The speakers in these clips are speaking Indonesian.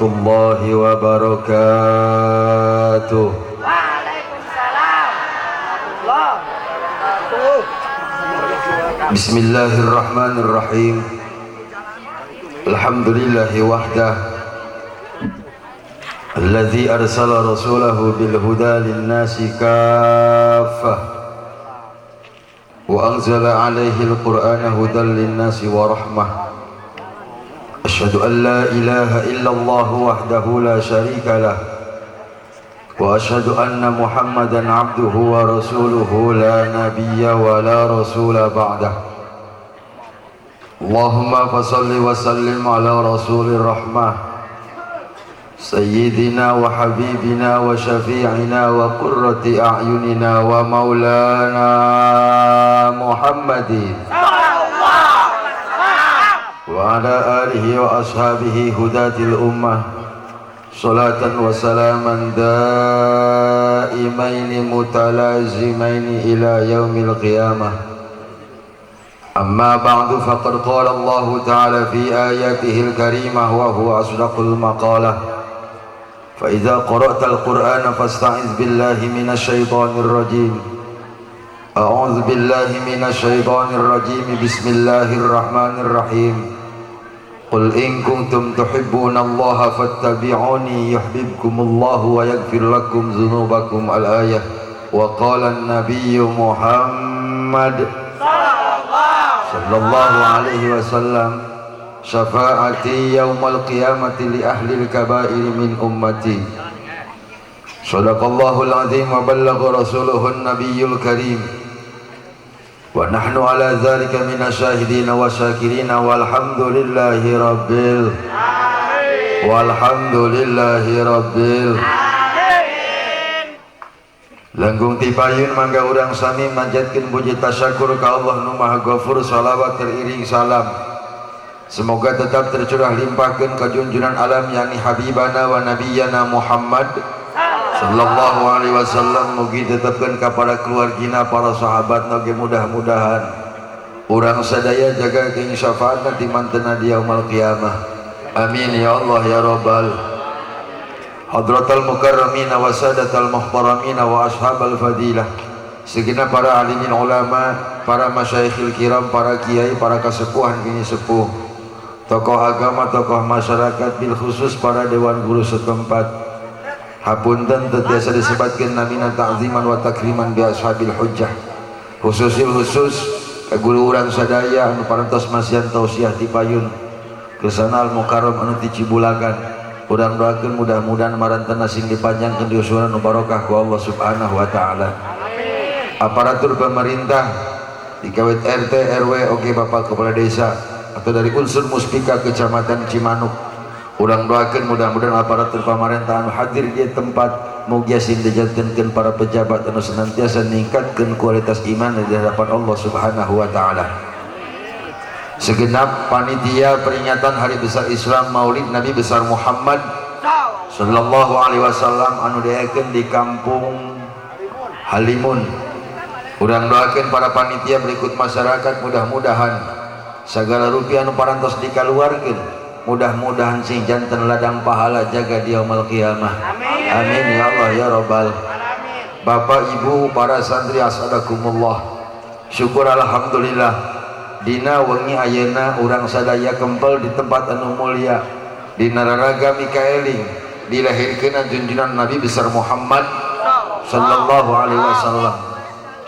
warahmatullahi wabarakatuh. Waalaikumsalam warahmatullahi wabarakatuh. Bismillahirrahmanirrahim. Alhamdulillahi wahdah alladzi arsala rasulahu bil huda lin-nasi kaffah wa anzala 'alaihi al-Qur'ana hudan lin-nasi wa rahmah. Asyhadu an la ilaha illallah wahdahu la syarika lah wa asyhadu anna Muhammadan 'abduhu wa rasuluhu la nabiyya wa la rasula ba'dah. Allahumma fassalli wa sallim ala rasulir rahmah sayyidina wa habibina wa syafi'ina wa qurrati a'yunina wa maulana Muhammadin wa ala alihi wa ashabihi hudatil ummah salatan wa salaman daimaini mutalazimaini ila yaumil qiyamah. Amma ba'du, faqad qala Allah ta'ala fi ayatihil karimah wa huwa asdaqul maqalah. Fa idza qara'tal qur'ana fasta'iz billahi minasy syaithanir rajim. A'udzu billahi minasy syaithanir rajim. Bismillahirrahmanirrahim. Qul in kuntum tuhibbunallaha fattabi'uni yuhibbukumullahu wa yaghfir lakum dzunubakum. Al-ayah. Wa qala an-nabiyyu Muhammad sallallahu alaihi wasallam, syafaati yaumal qiyamati li ahli al-kaba'ir min ummati. Shadaqallahul azim wa ballagha rasuluhun nabiyyul karim. Wa nahnu ala dzalika minasyahidin wa syakirin walhamdulillahi rabbil alamin. Walhamdulillahi rabbil alamin. Langgung tipayun mangga urang sami manjatkeun puji tasyakur ka Allah nu Maha Ghafur. Salawat teriring salam semoga tetap tercurah limpahkeun ka junjungan alam yakni habibana wa nabiyyana Muhammad sallallahu alaihi wasallam. Mugi tetepkeun ka para keluargina, para sahabat nage, mudah-mudahan urang sadaya jaga keing syafaatna ti mantenna di yaumul qiyamah. Amin ya Allah ya rabbal hadratal mukarramina wa sadatal muhtaramina wa ashabal fadilah. Segenap para alimin ulama, para masyayikhil kiram, para kiai, para kasepuhan kini sepuh, tokoh agama, tokoh masyarakat, bil khusus para dewan guru setempat. Hapunten tetiasa disebatkeun namina ta'ziman wa takriman bi ashabil hujjah. Khusus guru urang sadaya anu parantos masihan tausiah ti payun kesana al mukarram anu ti Cibulagan. Urang doakeun mudah-mudahan marantana sing dipanjangkeun di usura nu barokah ku Allah subhanahu wa ta'ala. Aparatur pemerintah dikawit RT RW oge Bapak Kepala Desa atau dari unsur muspika Kecamatan Cimanuk, urang doakeun mudah-mudahan aparatur pamerintahan hadir di tempat mugia sing dijantenkeun para pejabat anu senantiasa ningkatkeun kualitas iman di hadapan Allah subhanahu wa ta'ala. Segenap panitia peringatan hari besar Islam Maulid Nabi besar Muhammad sallallahu alaihi wasallam anu diayakeun di kampung Halimun, urang doakeun para panitia berikut masyarakat mudah-mudahan sagala rupiah anu parantos dikaluarkeun mudah-mudahan sing janten ladang pahala jaga di yaumul qiyamah. Amin ya Allah ya rabbal alamin. Bapak Ibu para santri asadakumullah, syukur alhamdulillah dina wengi ayeuna urang sadaya kempel di tempat anu mulia dina raraga Mikaeling dilahirkeun junjungan Nabi besar Muhammad sallallahu alaihi wasallam.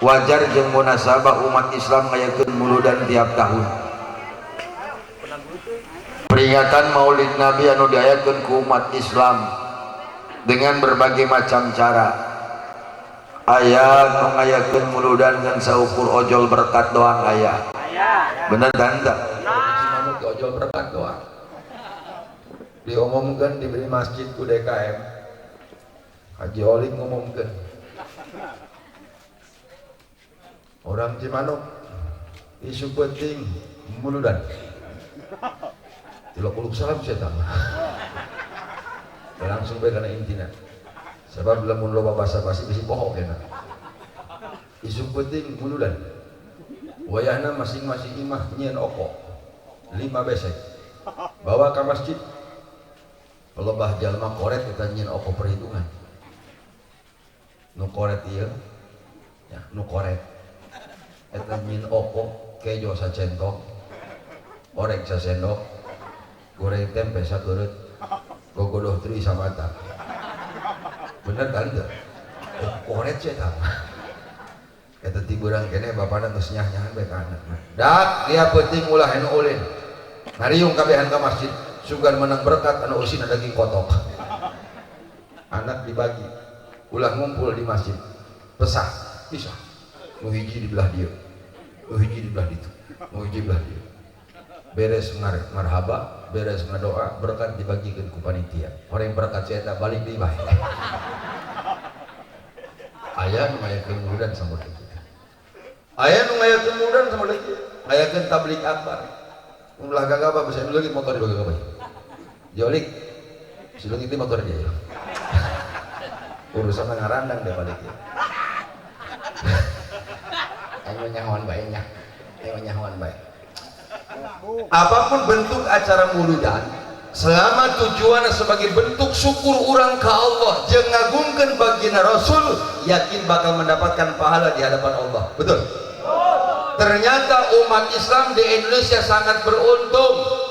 Wajar jeung munasabah umat Islam ngayakeun muludan tiap tahun. Peringatan Maulid Nabi anu diayakeun ku umat Islam dengan berbagai macam cara. Aya nu ngayakeun muludan ngan saukur ojol berkat doang aya. Bener tanda Cimanuk ojol berkat doang diumumkan diberi masjid ku DKM. Haji Oling ngumumkan orang Cimanuk isu penting muludan 30 salam setan langsung bae kana intina sebab lamun loba basa-basi bisi bohong kena isu penting muludan wayahna masing-masing imah nyieun oko 5 besek bawa ke masjid Kalau bah jalma koret kita nyin oko perhitungan. Nu koret ieu ya, nu koret eta nyin oko kejo sacendok, orek sasendok, goreng tempe sakeureut, gogodoh teri samata. Bener kan teu? Koret ce eta. Eta ti beurang keneh bapana geus nyah-nyahan bae ka anakna. Dak dia penting ulah anu ulin. Ngariung kabehan ka masjid. Sugan menang berkat anu usina daging kotok. Anak dibagi, ulah ngumpul di masjid, pesah, pisah. Nu hiji di belah dieu, nu hiji di belah ditu, nu hiji belah dieu. Beres marhaba, beres ngadoa, berkat dibagikeun ku panitia. Orang berkat saya balik deui bae. Aya nu ngayakeun muludan sama deui. Aya nu ngayakeun muludan sama deui. Ngayakeun tablik akbar. Ulah gagaba bisa nu lagi motor di gagaba. Jolik, silung itu motor dia. Urusan ngarandang dia balik ya. Ayo nyahoan bae nya. Ayo nyahoan bae. Apapun bentuk acara muludan, selama tujuannya sebagai bentuk syukur urang ka Allah, jeung ngagungkeun baginda Rasul, yakin bakal mendapatkan pahala di hadapan Allah. Betul? Ternyata umat Islam di Indonesia sangat beruntung.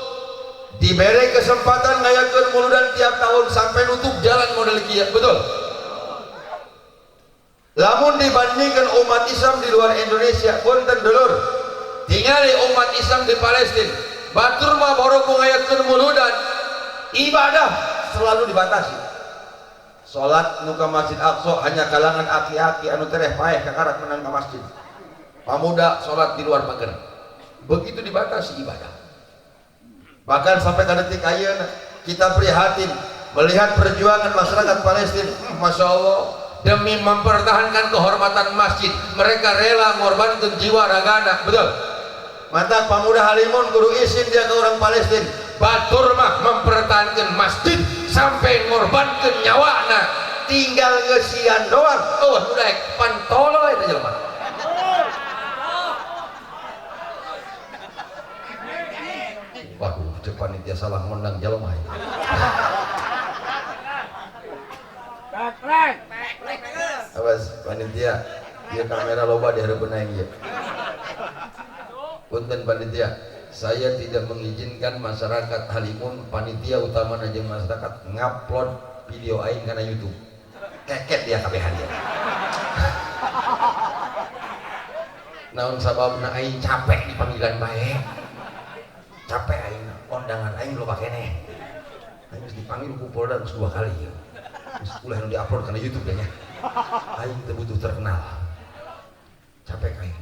Diberi kesempatan ngayakeun muludan tiap tahun sampai nutup jalan model kieu. Betul? Lamun dibandingkan umat Islam di luar Indonesia, punten dulur, tingali umat Islam di Palestina, batur mah boroku ngayakeun muludan, ibadah selalu dibatasi. Salat nu ka Masjid Aqsa hanya kalangan aki-aki anu tereh paeh kakarak menang ka masjid. Pamuda salat di luar pagar. Begitu dibatasi ibadah. Bahkan sampai ke detik ayeuna kita prihatin melihat perjuangan masyarakat Palestina. Masya Allah, demi mempertahankan kehormatan masjid, mereka rela mengorbankan jiwa ragana. Betul? Mantap, pemuda Halimun guru izin dia ke orang Palestina. Batur mah mempertahankan masjid sampai mengorbankan nyawanya. Tinggal ngesian doang. Oh, udah pantolo itu jelema. Waduh, depan itu salah menang jelema. Awas panitia, dia kamera loba di hareupeun aing ieu. Punten panitia, saya tidak mengizinkan masyarakat Halimun, panitia utama jeung masyarakat ngupload video aing kana YouTube. Keket dia kabehan dia. Naon sababna aing capek di panggilan bae. Capek aing kondangan aing lo pakene. Aing geus dipanggil ku Polda geus 2 kali ya. Geus ulah nu diupload kana YouTube nya. Aing teu butuh terkenal. Capek aing.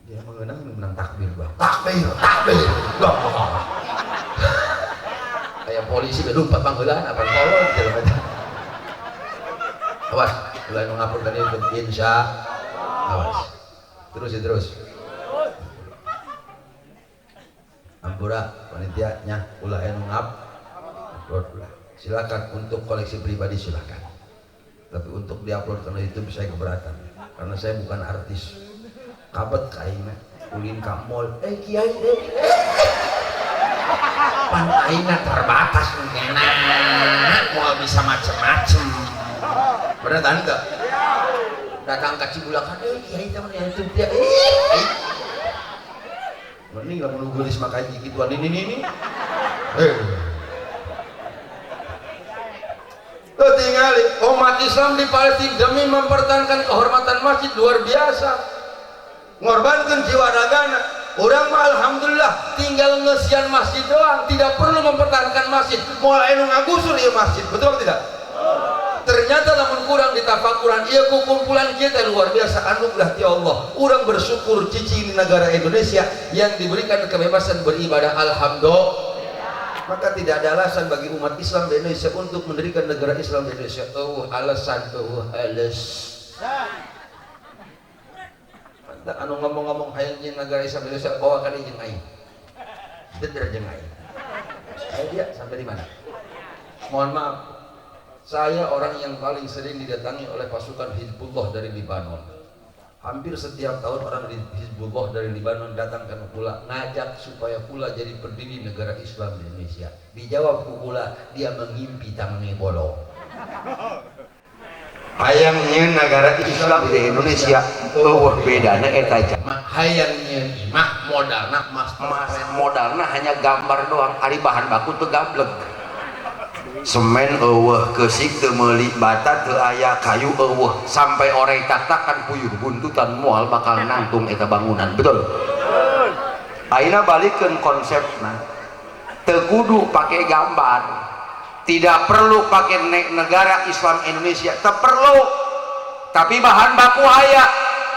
Dia menang takbir bang. Takbir. Kayak polisi be lumpat pangeulan apa kolon jelema teh. Awas, ulah nu ngupload kana YouTube insya. Awas. Terus. Ampura panitia nya ulah anu upload ulah. Silakan untuk koleksi pribadi silakan. Tapi untuk diupload karena itu saya keberatan. Karena saya bukan artis. Kabet kaina ulin ka mall. Kiai pan aina terbatas mungkin. Mau bisa macem-macem. Bener kan enggak? Datang ke Cibulakan, kiai teman yang itu dia. Mending lah menunggu lis makan gituan ini. Tuh tinggali umat Islam di Palestina demi mempertahankan kehormatan masjid luar biasa, ngorbankan jiwa ragana. Orang mah alhamdulillah tinggal ngesian masjid doang, tidak perlu mempertahankan masjid. Mulai nu ngagusur ieu masjid, betul atau tidak? Ternyata lamun kurang ditafakuran ieu kumpulan kita luar biasa anugerah ti Allah. Urang bersyukur cici di negara Indonesia yang diberikan kebebasan beribadah, alhamdulillah. Maka tidak ada alasan bagi umat Islam di Indonesia untuk mendirikan negara Islam di Indonesia. Alasan halas. Mantap anu ngomong-ngomong hayang jeung negara Islam di Indonesia bawa ka jeung aing. Deder jeung aing. Ayo dia sampai di mana? Mohon maaf. Saya orang yang paling sering didatangi oleh pasukan Hizbullah dari Libanon. hampir setiap tahun orang di Hizbullah dari Libanon datang ke Pula ngajak supaya Pula jadi pendiri negara Islam di Indonesia. Dijawab Pula, dia mengimpi tangannya bolong. Hayangnya negara Islam di Indonesia bedana eta Hayangnya mah modalna mas modalna hanya gambar doang, ari bahan baku teu gablek. Semen eueuh, keusik teu meuli, bata teu aya, kayu eueuh, sampai orek taktakan puyuh buntutan moal bakal nangtung eta bangunan. Betul? Ayeuna balikeun konsepna. Teu kudu pake gambar. Tidak perlu pakai negara Islam Indonesia, teu perlu. Tapi bahan baku aya,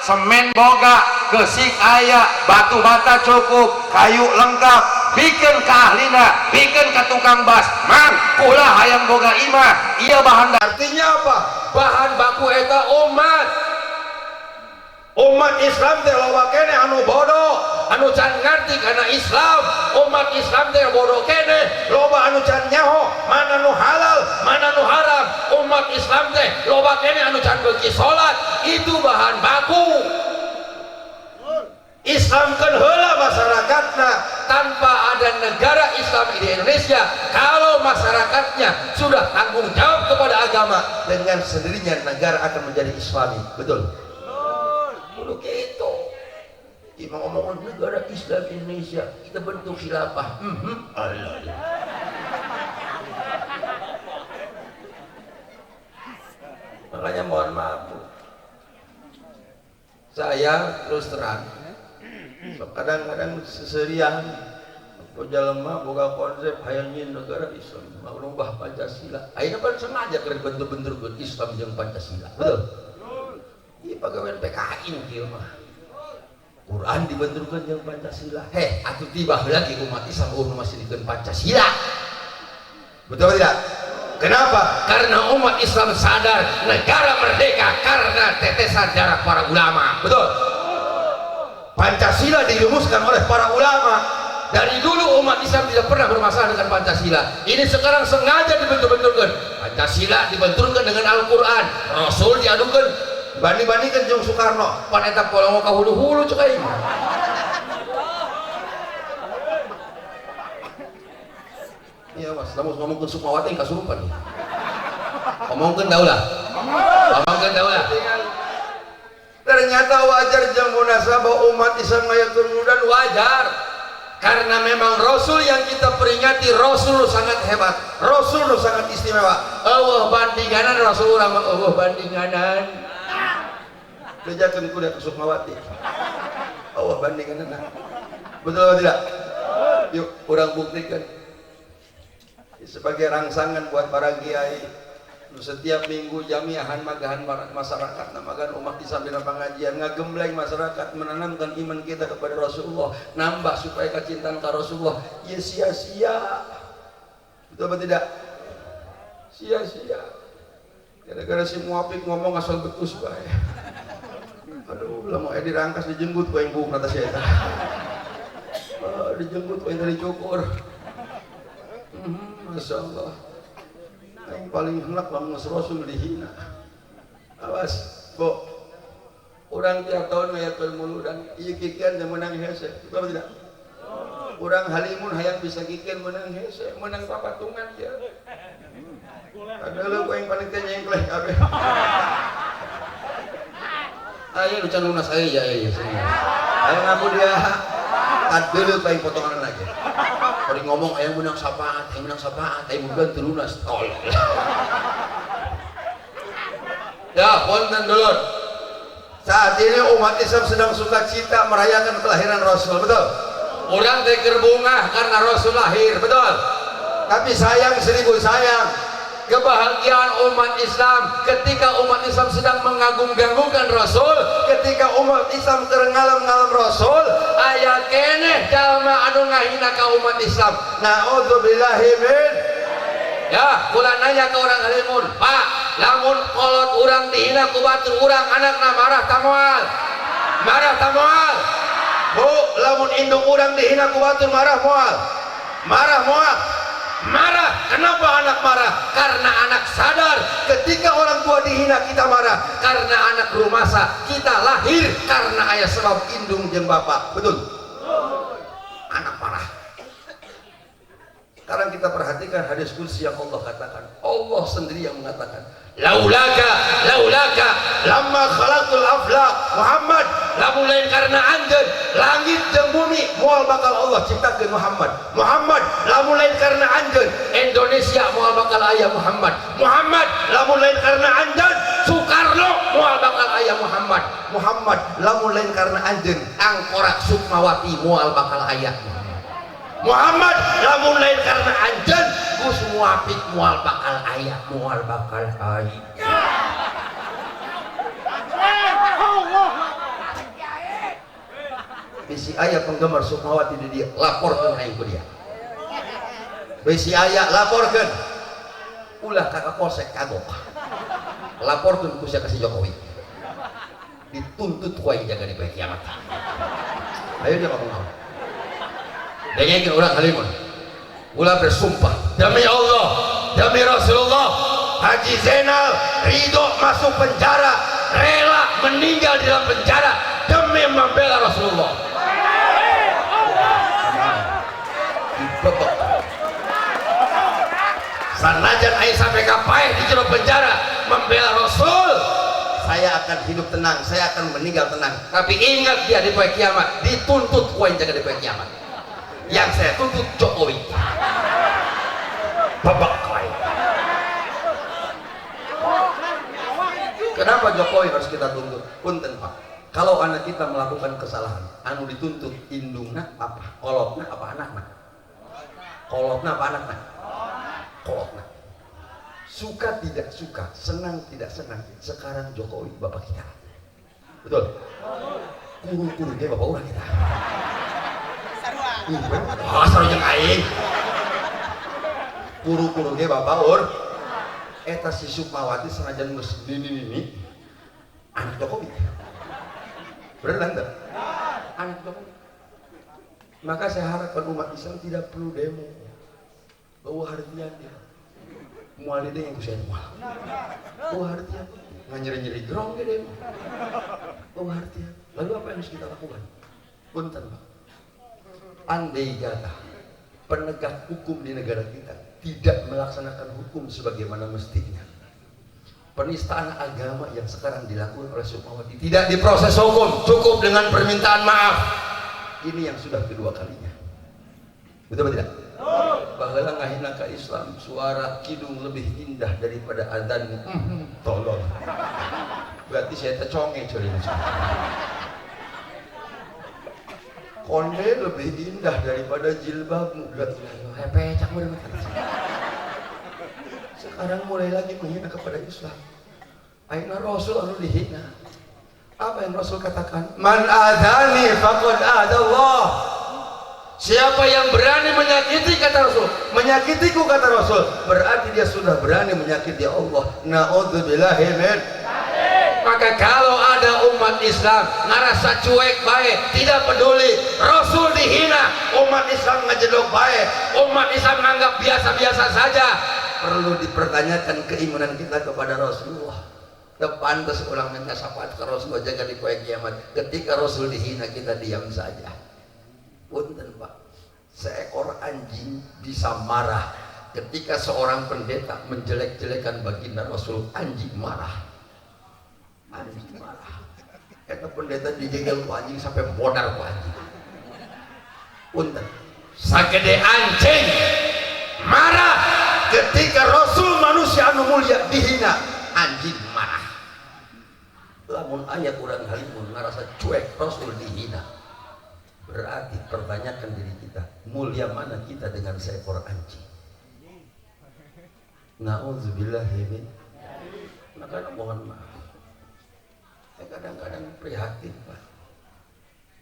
semen boga, keusik aya, batu bata cukup, kayu lengkap. Bikin ke ahlina, bikin ke tukang bas, man, kula hayang boga imah, iya bahan. Artinya apa? Bahan baku eta umat Islam teh loba kene anu bodoh, anu can ngarti kana Islam. Umat Islam teh bodoh kene, loba anu can nyaho mana nu halal, mana nu haram. Umat Islam teh loba kene anu can beuki salat, itu bahan baku. Islamkan heula masyarakatna. Tanpa ada negara Islam di Indonesia, kalau masyarakatnya sudah tanggung jawab kepada agama, dengan sendirinya negara akan menjadi Islami. Betul? Betul gitu. Kita ngomong negara Islam Indonesia, kita bentuk khilafah. Allah. Makanya mohon maaf, saya terus terang, kadang-kadang seserian jelema boga konsep hayang nyin negara Islam mau rubah Pancasila. Ayeuna pan sengaja keur bentuk-bentuk Islam jeung Pancasila. Betul? Ieu pagawean PKI kieu mah. Quran dibenturkeun jeung Pancasila. Atuh tiba lagi umat Islam masih dikeun Pancasila. Betul tidak? Kenapa? Karena umat Islam sadar negara merdeka karena tetesan darah para ulama. Betul? Pancasila dirumuskan oleh para ulama. Dari dulu umat Islam tidak pernah bermasalah dengan Pancasila. Ini sekarang sengaja dibentur-benturkan. Pancasila dibenturkan dengan Al-Quran. Rasul diadukan. Banding-bandingkan jeung Soekarno. Pan eta polongo ka hulu-hulu cek aing. Iya mas, namun ngomongkeun Sukmawati kasurupan. Ngomongkeun daulah. Ngomongkeun daulah. Ternyata wajar jeung munasabah umat Islam ngayakeun dan wajar. Karena memang Rasul yang kita peringati, Rasul sangat hebat, Rasul sangat istimewa. Allah bandinganan Rasul orang, Allah bandinganan. Kejakan kuda ke Sukmawati. Allah bandinganan. Betul atau tidak? Yuk, orang buktikan. Sebagai rangsangan buat para kiai. Setiap minggu jamiahan magahan masyarakat, namakan umat Islam di pengajian, ngagembleng masyarakat, menanamkan iman kita kepada Rasulullah, nambah supaya kecintaan ke Rasulullah. Ya sia-sia, betul atau tidak? Sia-sia. Gara-gara si muapik ngomong asal betus bae. Aduh, lama dirangkas dijenggut ku yang buuk nata saya. Dijenggut ku yang dari cukur. Masya Allah. Yang paling hendak lamun Rasul dihina. Awas, Bo. Orang tiap tahun ngayakeun muludan, ieu kikian jeung menang hese. Betul tidak? Urang halimun hayang bisa kikian menang hese, menang papatungan ya. Padahal ku yang paling teh nyengkleh kabeh. Ayo nu can lunas aya ya ya. Ayo ngaku dia. Kadeuleuk paling potongan lagi. Kalau ngomong ayam menang sapaat, ayam bukan terunas tolol. Ya, punten dulur. Saat ini umat Islam sedang sukacita merayakan kelahiran Rasul, betul? Orang teh keur bungah karena Rasul lahir, betul? Tapi sayang seribu sayang. Kebahagiaan umat Islam ketika umat Islam sedang mengagung-agungkan Rasul, ketika umat Islam terengalam-ngalam Rasul, aya keneh jalma anu ngahina ka umat Islam. Naudzubillahi min. Ya, kula nanya ke orang halimun, Pak, lamun kolot urang dihina ku batur urang anakna marah ta moal? Marah ta moal? Bu, lamun induk urang dihina ku batur marah moal? Marah moal? marah. Kenapa anak marah? Karena anak sadar ketika orang tua dihina kita marah. Karena anak rumasa kita lahir karena ayah sebab indung jeung bapak. Betul? Anak marah. Sekarang kita perhatikan hadis qudsi yang Allah katakan. Allah sendiri yang mengatakan, laulaka lamma khalaqtul aflaq Muhammad, lamun lain karena anjeun langit jeung bumi moal bakal Allah ciptakeun Muhammad lamun lain karena anjeun Indonesia moal bakal aya Muhammad lamun lain karena anjeun Soekarno moal bakal aya Muhammad lamun lain karena anjeun Angkora Sukmawati moal bakal aya Muhammad lamun lain karena anjeun Gus Muapik moal bakal aya bisi aya penggemar Sukmawati di dia laporkan aing ku dia bisi aya laporkan ulah ka Kapolsek kagok laporkan ku sia ka si Jokowi dituntut ku aing jaga di bae kiamat. Ayo dia ngomong dengerin orang halimah ulah bersumpah demi Allah demi Rasulullah Haji Zainal ridho masuk penjara rela meninggal di dalam penjara demi membela Rasulullah. Sanajan aing sampai kapaeh di jero penjara membela Rasul, saya akan hidup tenang, saya akan meninggal tenang. Tapi ingat dia di poe kiamat dituntut ku aing jaga di poe kiamat. Yang saya tuntut Jokowi. Babak lain. Kenapa Jokowi harus kita tuntut? Punten Pak. Kalau anak kita melakukan kesalahan, anu dituntut indungna apa? Kolotna apa anakna? Kolotna apa anakna? Kolotna. Suka tidak suka, senang tidak senang. Sekarang Jokowi bapak kita. Betul? Kuru-kuru dia bapak urang kita. Asal yang aing kuru-kuru ge bapak ur eta si Sukmawati senajan geus nini anak Jokowi beneran tak? Anak Jokowi. Maka saya harapkan umat Islam tidak perlu demo bahwa hartian dia mual ide yang kusen mual bahwa hartian nganyeri-nyeri gerong ge demo bahwa hartian. Lalu apa yang harus kita lakukan? Punten Pak, andai kata penegak hukum di negara kita tidak melaksanakan hukum sebagaimana mestinya, penistaan agama yang sekarang dilakukan oleh Sukmawati tidak diproses hukum, cukup dengan permintaan maaf. Ini yang sudah kedua kalinya. Betul atau tidak? Baheula ngahina ka Islam, suara kidung lebih indah daripada adzan. Tolong. Berarti saya terconge ceuring. Konde lebih indah daripada jilbabmu. Hepecak bener. Sekarang mulai lagi menghina kepada Islam. Aina Rasul anu dihina. Apa yang Rasul katakan? Man adani faqad adallah. Siapa yang berani menyakiti kata Rasul, menyakitiku kata Rasul, berarti dia sudah berani menyakiti Allah. Na'udzubillahi min. Maka kalau ada umat Islam ngerasa cuek baik, tidak peduli, Rasul dihina, umat Islam ngejedok baik, umat Islam menganggap biasa-biasa saja, perlu dipertanyakan keimanan kita kepada Rasulullah. Depan terus ulang minta syafaat ke Rasulullah jaga di poe kiamat. Ketika Rasul dihina kita diam saja. Punten Pak, seekor anjing bisa marah ketika seorang pendeta menjelek-jelekan baginda Rasul. Anjing marah. Anjing marah. Karena pendeta digegel ku anjing sampai modar ku anjing. Punten, sagede anjing marah ketika Rasul manusia anu mulia dihina. Anjing marah. Lamun aya urang halimun ngarasa cuek Rasul dihina, berarti pertanyakan diri kita, mulia mana kita dengan seekor anjing? Na'udzubillahi min. Maka mohon maaf. Kadang-kadang prihatin Pak.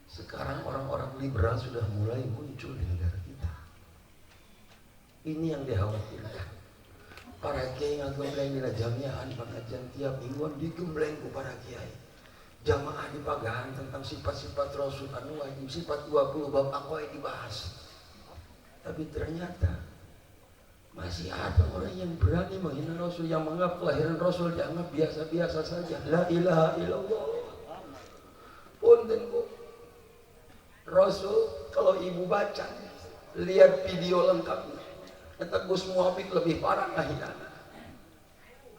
Sekarang orang-orang liberal sudah mulai muncul di negara kita. Ini yang dikhawatirkan. Para kiai ngagembleng dina jamiahan pengajian tiap mingguan digembleng ku para kiai. Jamaah dipagahan tentang sifat-sifat Rasul anu wajib, sifat 20 bab aqwaid dibahas. Tapi ternyata Masih ada orang yang berani menghina Rasul, yang menganggap kelahiran Rasul dianggap biasa-biasa saja. La ilaha illallah. Punten Bu, Rasul kalau ibu baca, lihat video lengkapnya, kata Gus Muafik lebih parah ngahinana.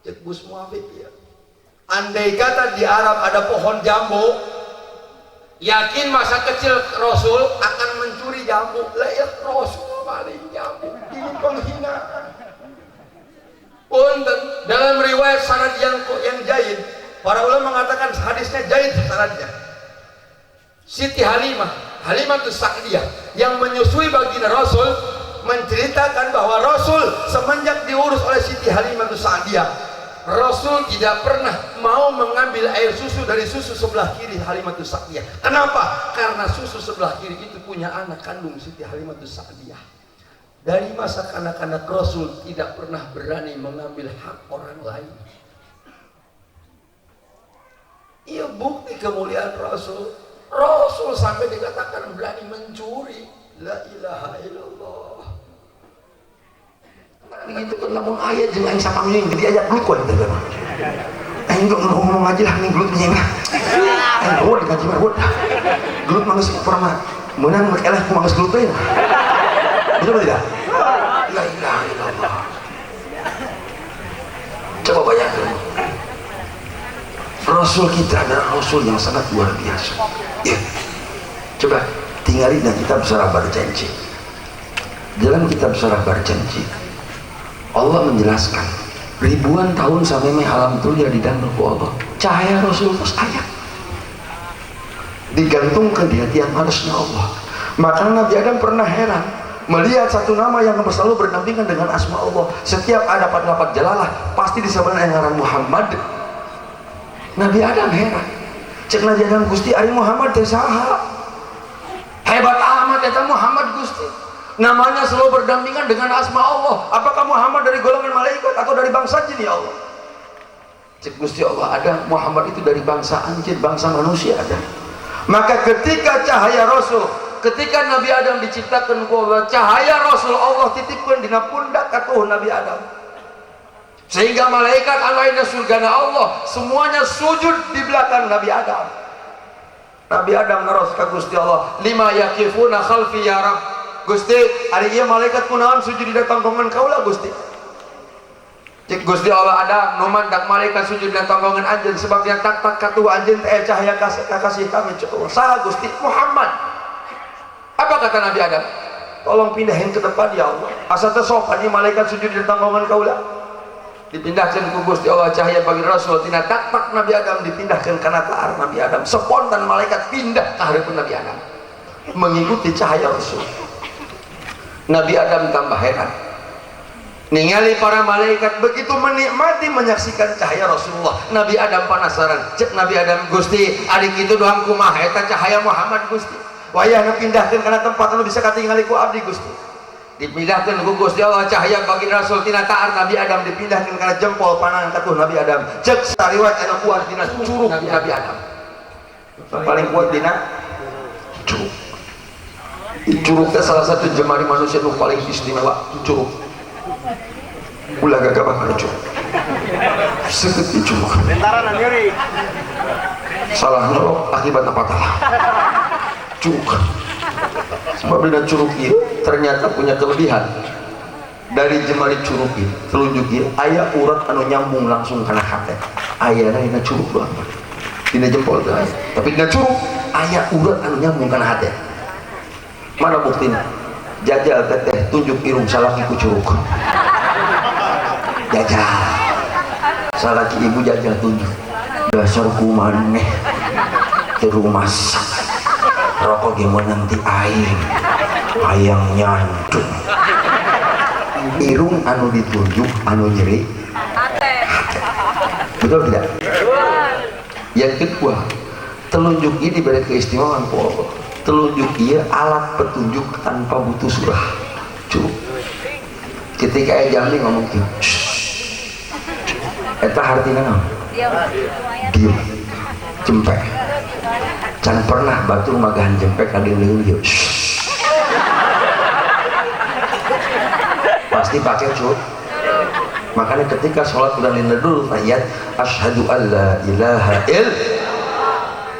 Cek Gus Muafik ya, andai kata di Arab ada pohon jambu, yakin masa kecil Rasul akan mencuri jambu. Lah ya, Rasul paling jambu. Ini penghinaan. Punten, dalam riwayat sanad yang jaid, para ulama mengatakan hadisnya jaid sanadnya. Siti Halimah itu Sa'diyah yang menyusui baginda Rasul menceritakan bahwa Rasul semenjak diurus oleh Siti Halimah itu Sa'diyah, Rasul tidak pernah mau mengambil air susu dari susu sebelah kiri Halimah itu Sa'diyah. Kenapa? Karena susu sebelah kiri itu punya anak kandung Siti Halimah itu Sa'diyah. Dari masa kanak-kanak Rasul tidak pernah berani mengambil hak orang lain. Iya, bukti kemuliaan Rasul. Rasul sampai dikatakan berani mencuri. La ilaha illallah. Begitu kan lamun ayat jeung aing sapamnya yang gede ayat glukon teh mah. Aing ngomong aja lah ning glut nya mah. Aing eueuh dikaji mah eueuh. Glut mah geus pernah meunang mah eleh kumaha geus glut teh. Betul tidak? La ilaha illallah. Coba bayangkan. Rasul kita adalah Rasul yang sangat luar biasa. Ya, coba tinggali dan kitab Syarah Berjanji. Dalam kitab Syarah Berjanji, Allah menjelaskan ribuan tahun sampai alam dunia didandung ku Allah. Cahaya Rasul terus ayat digantungkan di hati yang harusnya Allah. Maka Nabi Adam pernah heran melihat satu nama yang selalu berdampingan dengan asma Allah. Setiap ada lafaz jalalah pasti disebut dengan ngaran Muhammad. Nabi Adam heran, cek Nabi Adam Gusti ari Muhammad teh saha? Hebat amat eta Muhammad Gusti. Namanya selalu berdampingan dengan asma Allah. Apakah Muhammad dari golongan malaikat atau dari bangsa jin ya Allah? Cek Gusti Allah, ada Muhammad itu dari bangsa jin, bangsa manusia ada. Maka ketika cahaya Rasul, ketika Nabi Adam diciptakan cahaya Rasul Allah titipkan dina pundak atuh Nabi Adam. Sehingga malaikat alaina surgana Allah semuanya sujud di belakang Nabi Adam. Nabi Adam naros ka Gusti Allah, lima yakifuna khalfi ya Rabb. Gusti, ari ieu malaikat kunaon sujud di tongkongan kaula Gusti? Cek Gusti Allah, ada nu mandak malaikat sujud di tongkongan anjeun sebab yang tak katuh anjeun teh cahaya kasih kami cukup. Saha Gusti? Muhammad. Apa kata Nabi Adam? Tolong pindahin ke depan ya Allah. Asa teh sopan ieu malaikat sujud di tongkongan kaula. Dipindahkan ke Gusti Allah cahaya bagi Rasul tina takpak Nabi Adam dipindahkan karena taar Nabi Adam. Spontan malaikat pindah ke hadapan Nabi Adam mengikuti cahaya Rasul. Nabi Adam tambah heran ningali para malaikat begitu menikmati menyaksikan cahaya Rasulullah. Nabi Adam penasaran, cek Nabi Adam, Gusti adik itu doang kumaha eta cahaya Muhammad Gusti? Wayahna pindahkan karena tempat anu bisa katingali ku abdi Gusti. Dipindahkan ke Gusti Allah cahaya bagi Rasul tina taar Nabi Adam dipindahkan karena jempol panangan katuh Nabi Adam. Cek sariwat anu kuat dina curug Nabi Adam. Paling kuat dina curug. Curug teh salah satu jemari manusia nu paling istimewa, curug. Ulah gagabah kana curug. Seukeut di curug. Bentaran nyeri. Salah ngerok akibatna patah. Curug. Sebab dina curug ieu ternyata punya kelebihan. Dari jemari curug ieu, telunjuk ieu aya urat anu nyambung langsung kana hate. Ayana dina curug doang. Dina jempol teh aya. Tapi dina curug aya urat anu nyambung kana hate. Mana buktina? Jajal teteh tunjuk irung salaki ku curug. Jajal. Salaki ibu jajal tunjuk. Dasar kumaneh teu rumasak. Rokok gimana nanti air ayang nyantung irung anu ditunjuk anu nyeri betul tidak? Yang kedua, telunjuk ini diberi keistimewaan Allah. Telunjuk ia alat petunjuk tanpa butuh surah. Cukup ketika jami ngomong gitu eta hartina naon? Diam jempek. Jangan pernah batu magahan jempek kali leung yuk. pasti pakai curug. Makanya ketika sholat udah dina dulu ayat asyhadu alla ilaha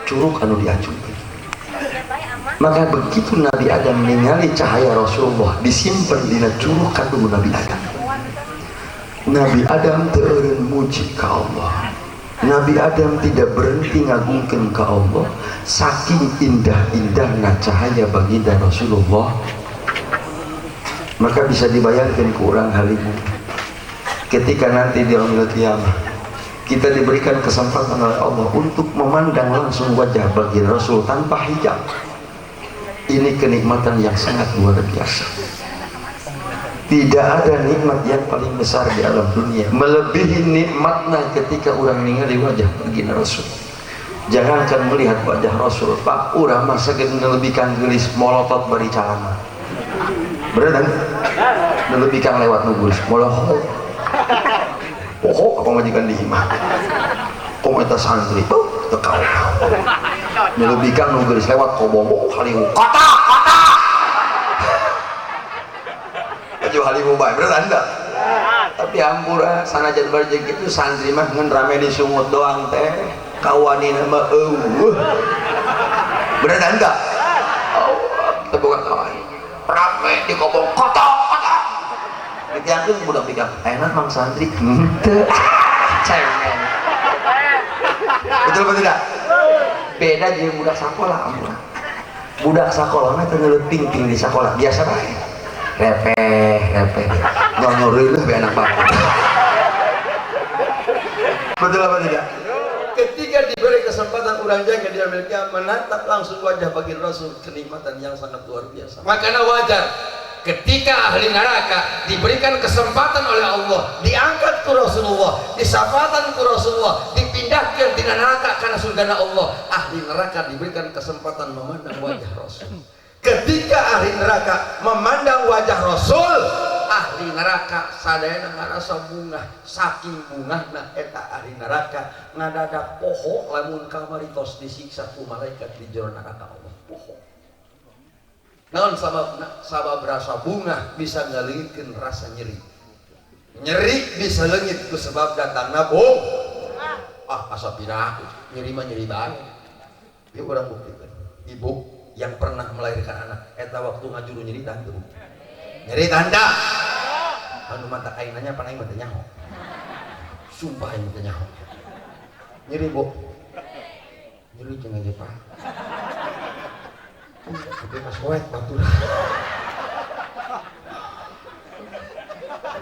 curug anu diajukeun. Maka begitu Nabi Adam ningali cahaya Rasulullah disimpan dina curug kandung Nabi Adam. Nabi Adam teureun muji ka Allah. Nabi Adam tidak berhenti ngagungkeun ka Allah saking indah-indahna cahaya baginda Rasulullah. Maka bisa dibayangkan ke orang halimu ketika nanti di yaumil qiyamah kita diberikan kesempatan oleh Allah untuk memandang langsung wajah baginda Rasul tanpa hijab. Ini kenikmatan yang sangat luar biasa. Tidak ada nikmat yang paling besar di alam dunia melebihi nikmatnya ketika orang ningali wajah baginda Rasul. Jangankan melihat wajah Rasul, Pak urang masa lebihkan gelis molotot bari calana. Beneran? Lebihkan lewat nuguris molotot. Poho apa majikan di imah. Komunitas santri, tekau. Lebihkan nuguris lewat kobomo haliu. Kota. Baju halimu bae beneran enggak? Tapi ampura sanajan barjeng itu santri mah ngan rame di sungut doang teh kawanina mah beneran enggak? Kita bukan kawan rame di kobong kota ditiangkeun budak pikir enak mang santri henteu cengeng betul apa tidak? Beda jeung budak sakola ampura budak sakola mah teu ngeuleuping di sakola biasa bae repeh ngoreuh be anak bapak. Betul apa tidak? Ketika diberi kesempatan orang jaga di yaumil qiyamah menatap langsung wajah baginda Rasul, kenikmatan yang sangat luar biasa. Makanya wajar ketika ahli neraka diberikan kesempatan oleh Allah, diangkat ke Rasulullah, disyafaatan ke Rasulullah, dipindahkan di neraka karena surga Allah. Ahli neraka diberikan kesempatan memandang wajah Rasul. Ketika ahli neraka memandang wajah Rasul, ahli neraka sadayana ngarasa bungah, saking bungahna eta ahli neraka ngadadak poho lamun kamari tos disiksa ku malaikat di jero neraka Allah. Poho. Naon sabab rasa bungah bisa ngaleungkeun rasa nyeri. Nyeri bisa leungit ku sebab datangna asa pindah nyeri mah nyeri bae. Ieu urang buktikeun. Ibu yang pernah melahirkan anak eta waktu ngajuru nyeri tanda anu mata ainanya pan aing mah teu nyaho sumpah aing teu nyaho nyeri bu nyeri jeung aja Pak tapi pas wet batur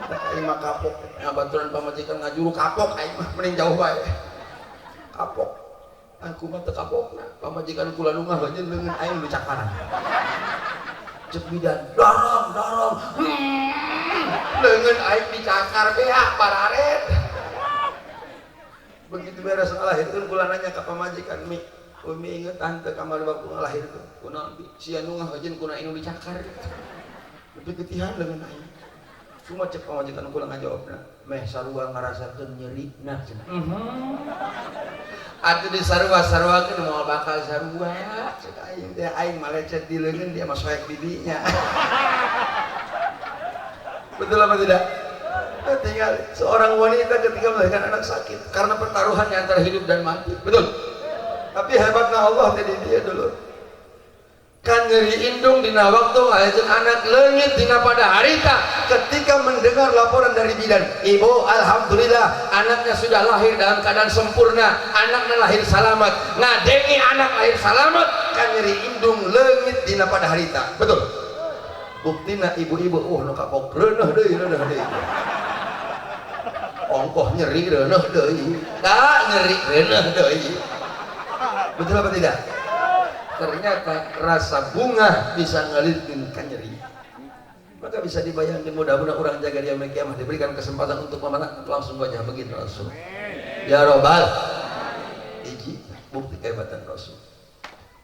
aing mah kapok ngabaturan pamajikan ngajuru kapok aing mah mending jauh bae kapok aku mah teu kapokna pamajikan kula nu ngah bajeun leungeun aing nu cakaran cek bidan dorong leungeun aing dicakar beak pararet begitu beres ngalahirkeun kula nanya ka pamajikan umi inget tante kamari waktu ngalahirkeun kunaon sia nu ngah bajeun kuna aing nu dicakar tapi ketihan leungeun aing cuma cek pamajikan kula ngajawabna meh sarua ngarasakeun nyeri nah cenah atuh di sarua-saruakeun moal bakal sarua cek aing teh aing malecet di leungeun dia mah soek bibinya. Betul apa tidak? Tinggal seorang wanita ketika melahirkan anak sakit karena pertaruhannya antara hidup dan mati. Betul. Tapi hebatnya Allah tadi dia dulu. Kan nyeri indung dina waktu ngalajeun anak leungit dina pada harita ketika mendengar laporan dari bidan, ibu alhamdulillah anaknya sudah lahir dalam keadaan sempurna, anaknya lahir selamat, ngadengi anak lahir selamat, kan nyeri indung leungit dina pada harita. Betul. Buktina ibu-ibu nu kapok reuneuh deui ongkoh nyeri reuneuh deui nyeri reuneuh deui. Betul apa tidak? Ternyata rasa bunga bisa ngalirkeun ka nyeri. Maka bisa dibayangkan mudah-mudahan orang jaga di yaumil qiyamah diberikan kesempatan untuk memandang langsung wajah baginda Rasul. Ya Rabbal. Iki bukti kehebatan Rasul.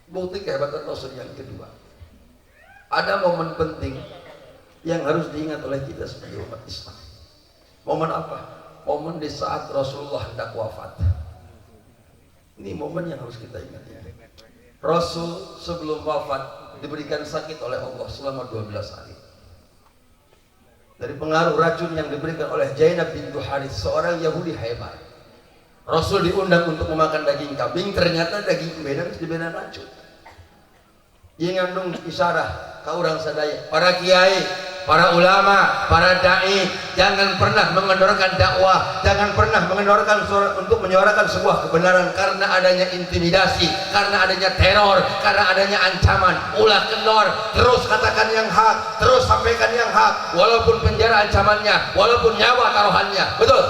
Bukti kehebatan Rasul yang kedua. Ada momen penting yang harus diingat oleh kita sebagai umat Islam. Momen apa? Momen di saat Rasulullah hendak wafat. Ini momen yang harus kita ingat ya. Rasul sebelum wafat diberikan sakit oleh Allah selama 12 hari. dari pengaruh racun yang diberikan oleh Zainab bintu Harits, seorang Yahudi hebat. Rasul diundang untuk memakan daging kambing, ternyata daging kambing itu diberi racun. Ia ngandung isyarah ka urang sadaya, para kiai, para ulama, para dai, jangan pernah mengendorkan dakwah, jangan pernah mengendorkan untuk menyuarakan sebuah kebenaran karena adanya intimidasi, karena adanya teror, karena adanya ancaman. Ulah kendor, terus katakan yang hak, terus sampaikan yang hak, walaupun penjara ancamannya, walaupun nyawa taruhannya. Betul?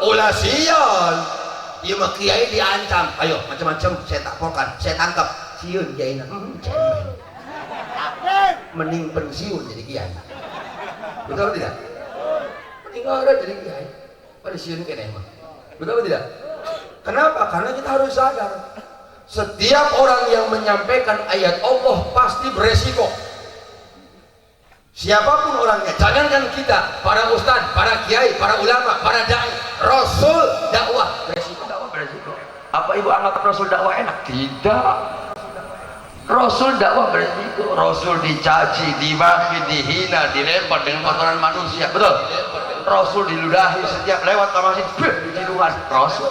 Ulah sial. Ieu mah kiai diancam, ayo macam-macam saya taporkan, saya tangkap. Sieun kiai na, mending pensiun jadi kiai. Betul tidak? Meninggal jadi kiai, pada siun kene mah. Betul tidak? Kenapa? Karena kita harus sadar, setiap orang yang menyampaikan ayat Allah pasti beresiko. Siapapun orangnya, jangankan kita, para ustadz, para kiai, para ulama, para dai, Rasul dakwah beresiko, beresiko. Apa ibu anggap Rasul dakwah enak? Tidak. Rasul dakwah beresiko. Rasul dicaci, dimaki, dihina, dilempar dengan kotoran manusia. Betul? Rasul diludahi setiap lewat ke masjid, diludahi Rasul.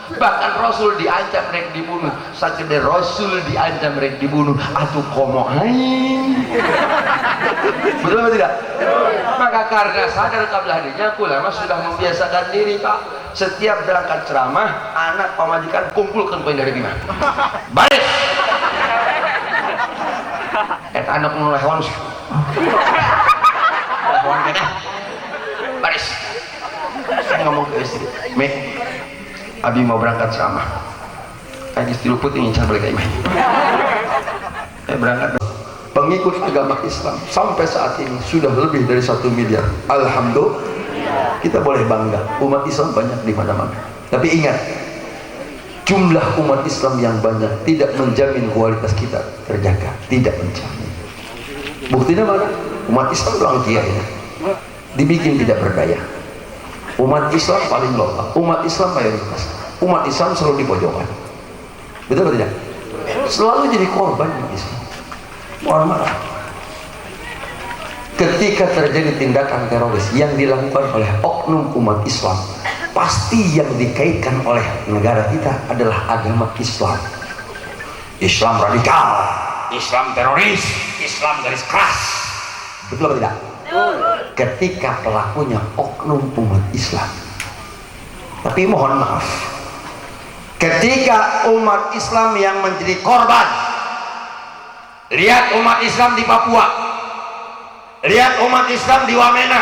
Bahkan Rasul diancam mereka dibunuh. Sakit Rasul diancam mereka dibunuh. Atuh komo aing. Betul atau tidak? Maka karena sadar kablah dirinya, ulama sudah membiasakan diri, Pak. Setiap berangkat ceramah, anak pamajikan kumpulkan poin dari bima. Baris. Anak mulai hewan. Hewan kene. Baris. Saya ngomong ke istri, "Mek, Abi mau berangkat ceramah. Kayak istri luput ingin cara balik imah. Berangkat. Pengikut agama Islam sampai saat ini sudah lebih dari 1 miliar. Alhamdulillah. Kita boleh bangga. Umat Islam banyak di mana-mana. Tapi ingat, jumlah umat Islam yang banyak tidak menjamin kualitas kita terjaga. Tidak menjamin. Buktinya mana? Umat Islam doang kiai. Dibikin tidak berdaya. Umat Islam paling lemah, umat Islam mayoritas, umat Islam selalu di pojokan. Betul atau tidak? Selalu jadi korban umat Islam. Orang marah ketika terjadi tindakan teroris yang dilakukan oleh oknum umat Islam, pasti yang dikaitkan oleh negara kita adalah agama Islam. Islam radikal, Islam teroris, Islam garis keras. Betul atau tidak? Ketika pelakunya oknum umat Islam. Tapi mohon maaf, ketika umat Islam yang menjadi korban, lihat umat Islam di Papua, lihat umat Islam di Wamena,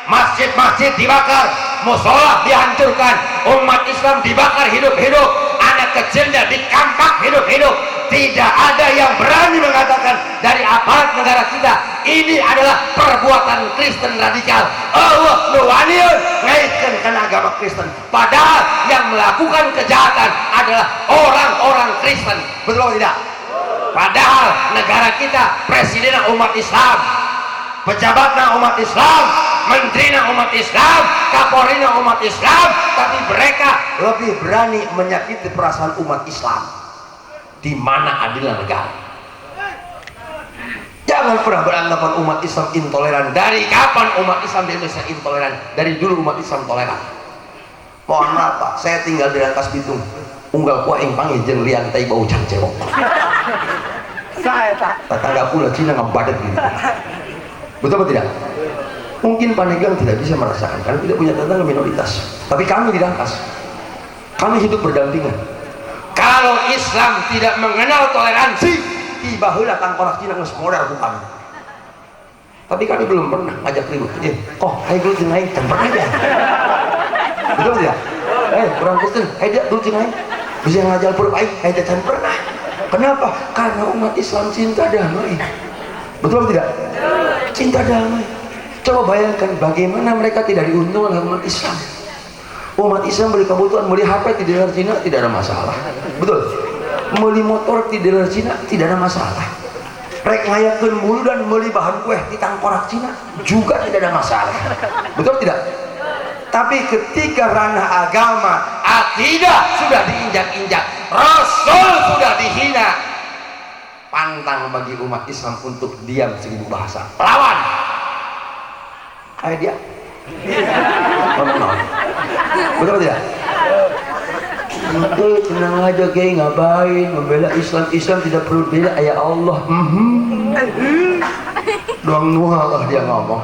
masjid-masjid dibakar, musola dihancurkan, umat Islam dibakar hidup-hidup, anak kecilnya dikampak hidup-hidup. Tidak ada yang berani mengatakan dari aparat negara kita ini adalah perbuatan Kristen radikal. Allah nuwaniun ngaitkan ke agama Kristen, padahal yang melakukan kejahatan adalah orang-orang Kristen. Betul atau tidak? Padahal negara kita presidennya umat Islam, pejabatnya umat Islam, menterinya umat Islam, kapolrinya umat Islam, tapi mereka lebih berani menyakiti perasaan umat Islam. Di mana adilnya negara? Jangan pernah beranggapan umat Islam intoleran. Dari kapan umat Islam di Indonesia intoleran? Dari dulu umat Islam toleran. Mohon maaf Pak, saya tinggal di Rangkas Bitung. Unggal kuaing panggil jeung liang tai bau cangcewok. Saya tak. Tetangga pula Cina ngebadet gitu. Betul atau tidak? Mungkin Panegang tidak bisa merasakan karena tidak punya tetangga minoritas. Tapi kami di Rangkas, kami hidup berdampingan. Kalau Islam tidak mengenal toleransi, tiba heula tangkorak Cina geus modal bukan. Tapi kami belum pernah ngajak ribut. Kok hai dulu jeung aing can pernah ya. Betul tidak? Kurang Kristen, hai dia dulu jeung aing. Bisa ngajal pur aing, hai dia can pernah. Kenapa? Karena umat Islam cinta damai. Betul tidak? Cinta damai. Coba bayangkan bagaimana mereka tidak diuntungkan oleh umat Islam. Umat Islam beli kebutuhan, beli HP di daerah Cina tidak ada masalah. Betul? Beli motor di daerah Cina tidak ada masalah. Rek ngayakeun mulu dan beli bahan kue di tangkorak Cina juga tidak ada masalah. Betul tidak? Tapi ketika ranah agama, akidah sudah diinjak-injak, Rasul sudah dihina, pantang bagi umat Islam untuk diam 1000 bahasa. Lawan. Ayo dia ngomong betul tidak? Tenang aja Kiai, ngapain membela Islam tidak perlu bela ya Allah. Doang nuah dia ngomong.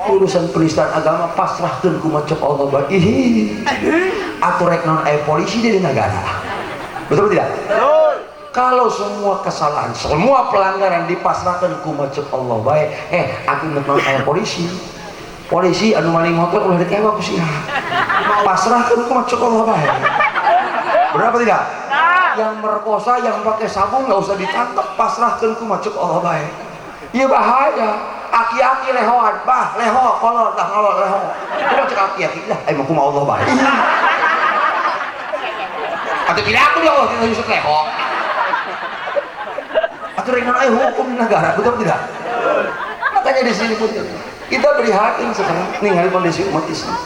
Urusan penistaan agama pasrahkeun ku macam Allah bae. Atuh rek non polisi di negara. Betul tidak? Betul. Kalau semua kesalahan, semua pelanggaran dipasrahkan ku macam Allah bae, aku non polisi. Polisi anu maling motor ulah ditewak ku sia. Pasrahkan ku macam Allah bae. Berapa tidak? Yang merkosa, yang pakai sabun nggak usah ditangkap, pasrahkan ku macam Allah bae. Iya bahaya. Aki-aki lehoan, bah leho, kolor, dah ngolor leho. Coba cek aki-aki lah, ayo mau Allah bae. Atau tidak aku dia Allah tidak Yusuf leho. Atau dengan hukum negara, betul tidak? Makanya di sini pun kita prihatin sekarang ningali kondisi umat Islam.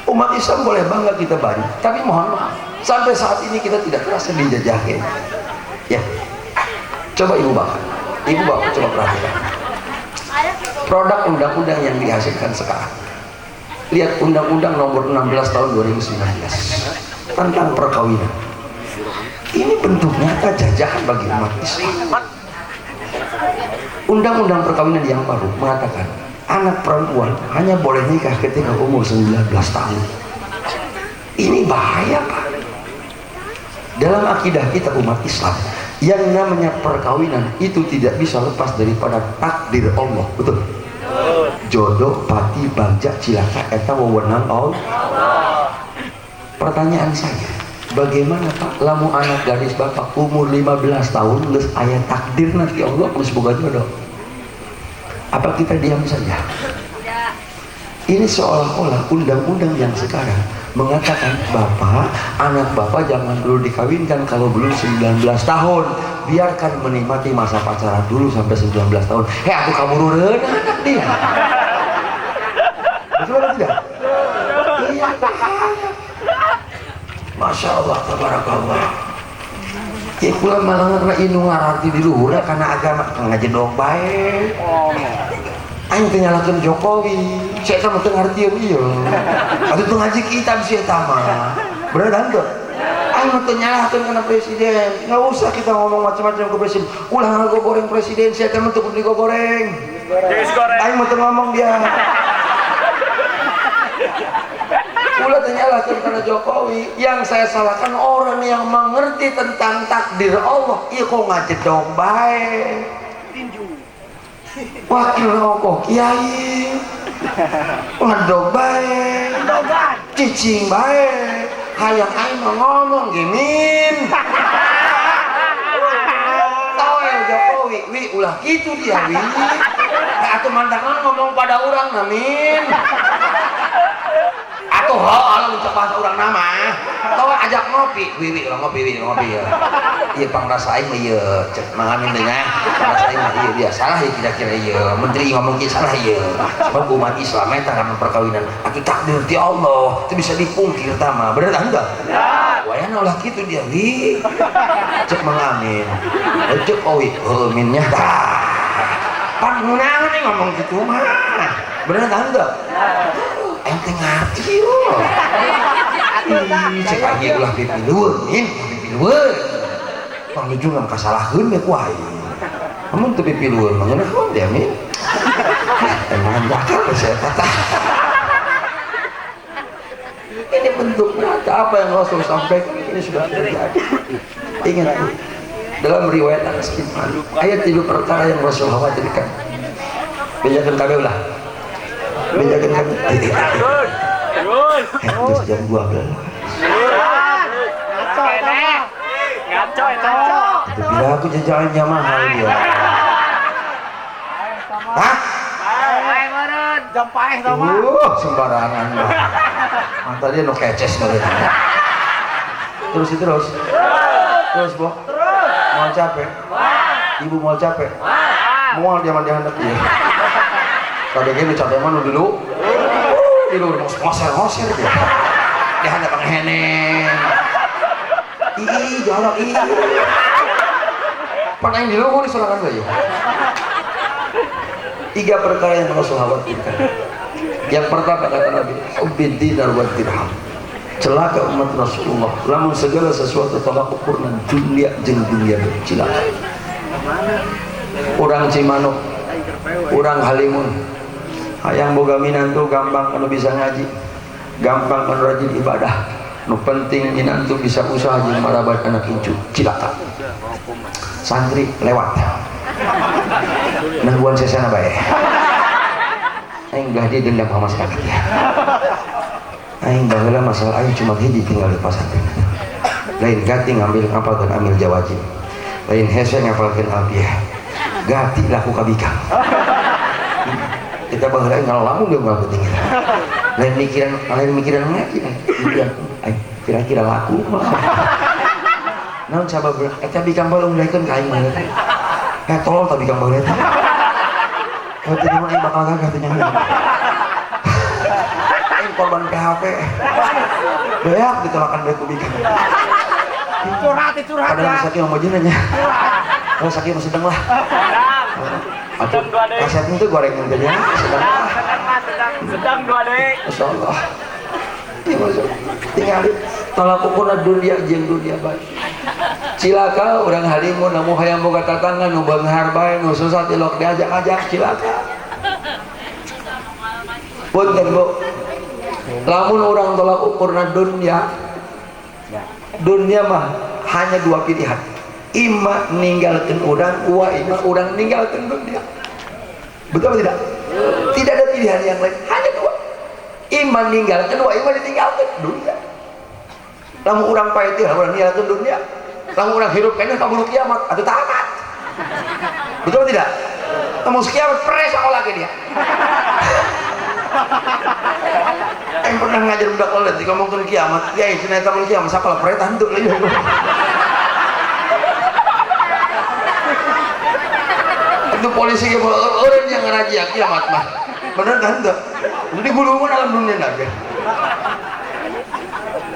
Umat Islam boleh bangga kita banyak, tapi mohon maaf, sampai saat ini kita tidak terasa dijajahin. Ya, coba ibu bapak coba perhatikan. Produk undang-undang yang dihasilkan sekarang. Lihat undang-undang nomor 16 tahun 2019 tentang perkawinan. Ini bentuk nyata jajahan bagi umat Islam. Undang-undang perkawinan yang baru mengatakan anak perempuan hanya boleh nikah ketika umur 19 tahun. Ini bahaya, Pak. Dalam akidah kita umat Islam, yang namanya perkawinan itu tidak bisa lepas daripada takdir Allah. Betul? Jodoh, pati, bagja, cilaka, eta wewenang Allah. Pertanyaan saya, bagaimana Pak lamun anak gadis bapak umur 15 tahun geus aya takdir nanti Allah geus boga jodoh? Apa kita diam saja? Ini seolah-olah undang-undang yang sekarang mengatakan anak bapak jangan dulu dikawinkan kalau belum 19 tahun, biarkan menikmati masa pacaran dulu sampai 19 tahun. Aku kaburureun anak dia. Betul atau tidak? Iya, Masya Allah, tabarakallah. Ya pula malah karena inu ngararti di luhur karena agama ngajedog baik. Aing teh nyalakeun Jokowi, saya sama teu ngartieun ieu. Atuh teu ngaji kitab sia eta mah. Bener henteu? Aing teu nyalakeun kana presiden. Enggak usah kita ngomong macam-macam ke presiden. Ulah ngagoreng presiden, sia teh mah teu kudu digoreng. Aing mah teu ngomong dia. Ulah teu nyalakeun kana Jokowi. Yang saya salahkan orang yang mengerti tentang takdir Allah. Ieu kok ngajedog bae. Wakil rokok kiai ngedog bae cicing bae hayang aing ngomong gimin tawel Jokowi wi ulah gitu dia wi atuh mantangan ngomong pada orang namin atuh kalau mencak bahasa orang nama tawel ajak ngopi wi ngopi ya iya pangrasa aing mah ieu cek mangamin dengan pangrasa aing mah ieu dia salah ya kira-kira ieu menteri ngomong kieu salah ieu sebab umat Islam eta kana perkawinan atuh takdir ti Allah teu bisa dipungkir tah mah bener tah henteu wayahna ulah kitu dia wi cek mangamin cek owi minnya tah pan munaon ngomong kitu mah bener tah henteu ente ngarti loh cek aja ulah pipilueun pangluju ngam kasalahkeun we ku aing amun teu pipilueun mah ngeunah dia min emang bakal saya kata ini bentuk nyata apa yang Rasul sampaikan ini sudah terjadi. Ingat dalam riwayat Al-Istighfar ayat 3 perkara yang Rasul khawatirkan bejakeun kabeh ulah bejakeun kabeh terus jam 12 ngaco itu bila aku jajannya mahal dia hah? Jam paeh sama sembarangan mata dia no keces terus Bo mau capek ibu mau capek mau dia hendak dia kadang-kadang lu capek mana dulu ngoser dia hendak pengheneng jalan panain di luhur disorangan saja 3 perkara yang Rasul khawatirkan Yang pertama kata Nabi, hubbid dinar wa dirham. Celaka umat Rasulullah, lamun segala sesuatu tolak ukur dunia jeung dunia cilaka. Urang Cimanuk, urang Halimun, hayang boga minantu gampang anu bisa ngaji, gampang anu rajin ibadah, nu penting minantu bisa usaha jeung marabat anak incu, cilaka. Santri lewat. Nangguan sesana bae. Aing gah dia dendam sama masyarakat ya. Aing baheula masalah aing cuma hiji tinggal di pasantren. Lain gati ngambil ngapalkeun amil jawajib. Lain hese ngapalkeun alfiah. Gati laku kabika. Kita baheula ngalamun geus mah penting. Lain mikiran ngaji. Aing kira-kira laku. Naon sabab eta bikang balung mulaikeun ka aing mah. Tolol tapi kang baheula. Hati mah aing bakal gagah teh nya. Korban PHP beak ditolakan baik kubika curhat padahal sakit mau jenanya kalau sakit masih sedang lah kaset itu gorengan aja sedang 2 dek Masya Allah tinggal tolak ukur dunia jeung dunia baik cilaka orang Halimun namu hayang boga tatangga nu beunghar bae nu susah tilok diajak-ajak cilaka punten Bu. Lamun orang tolak ukurna dunia mah hanya 2 pilihan, ima ninggalkan orang, ima orang ninggalkan dunia. Betul tidak? Tidak ada pilihan yang lain, hanya 2, ima ninggalkan, ima ditinggalkan dunia. Lamun orang pahit orang ninggalkan dunia, lamun orang hidup kayaknya kabur kiamat atau tamat. Betul tidak? Lamun kiamat peres lagi dia. Yang pernah ngajar budak lelet di ngomong turun kiamat, ya itu nanti turun kiamat, siapa lah perintah untuk lagi. Itu polisi ke orang yang ngeraji kiamat mah, bener kan tuh? Jadi gulungan alam dunia naga.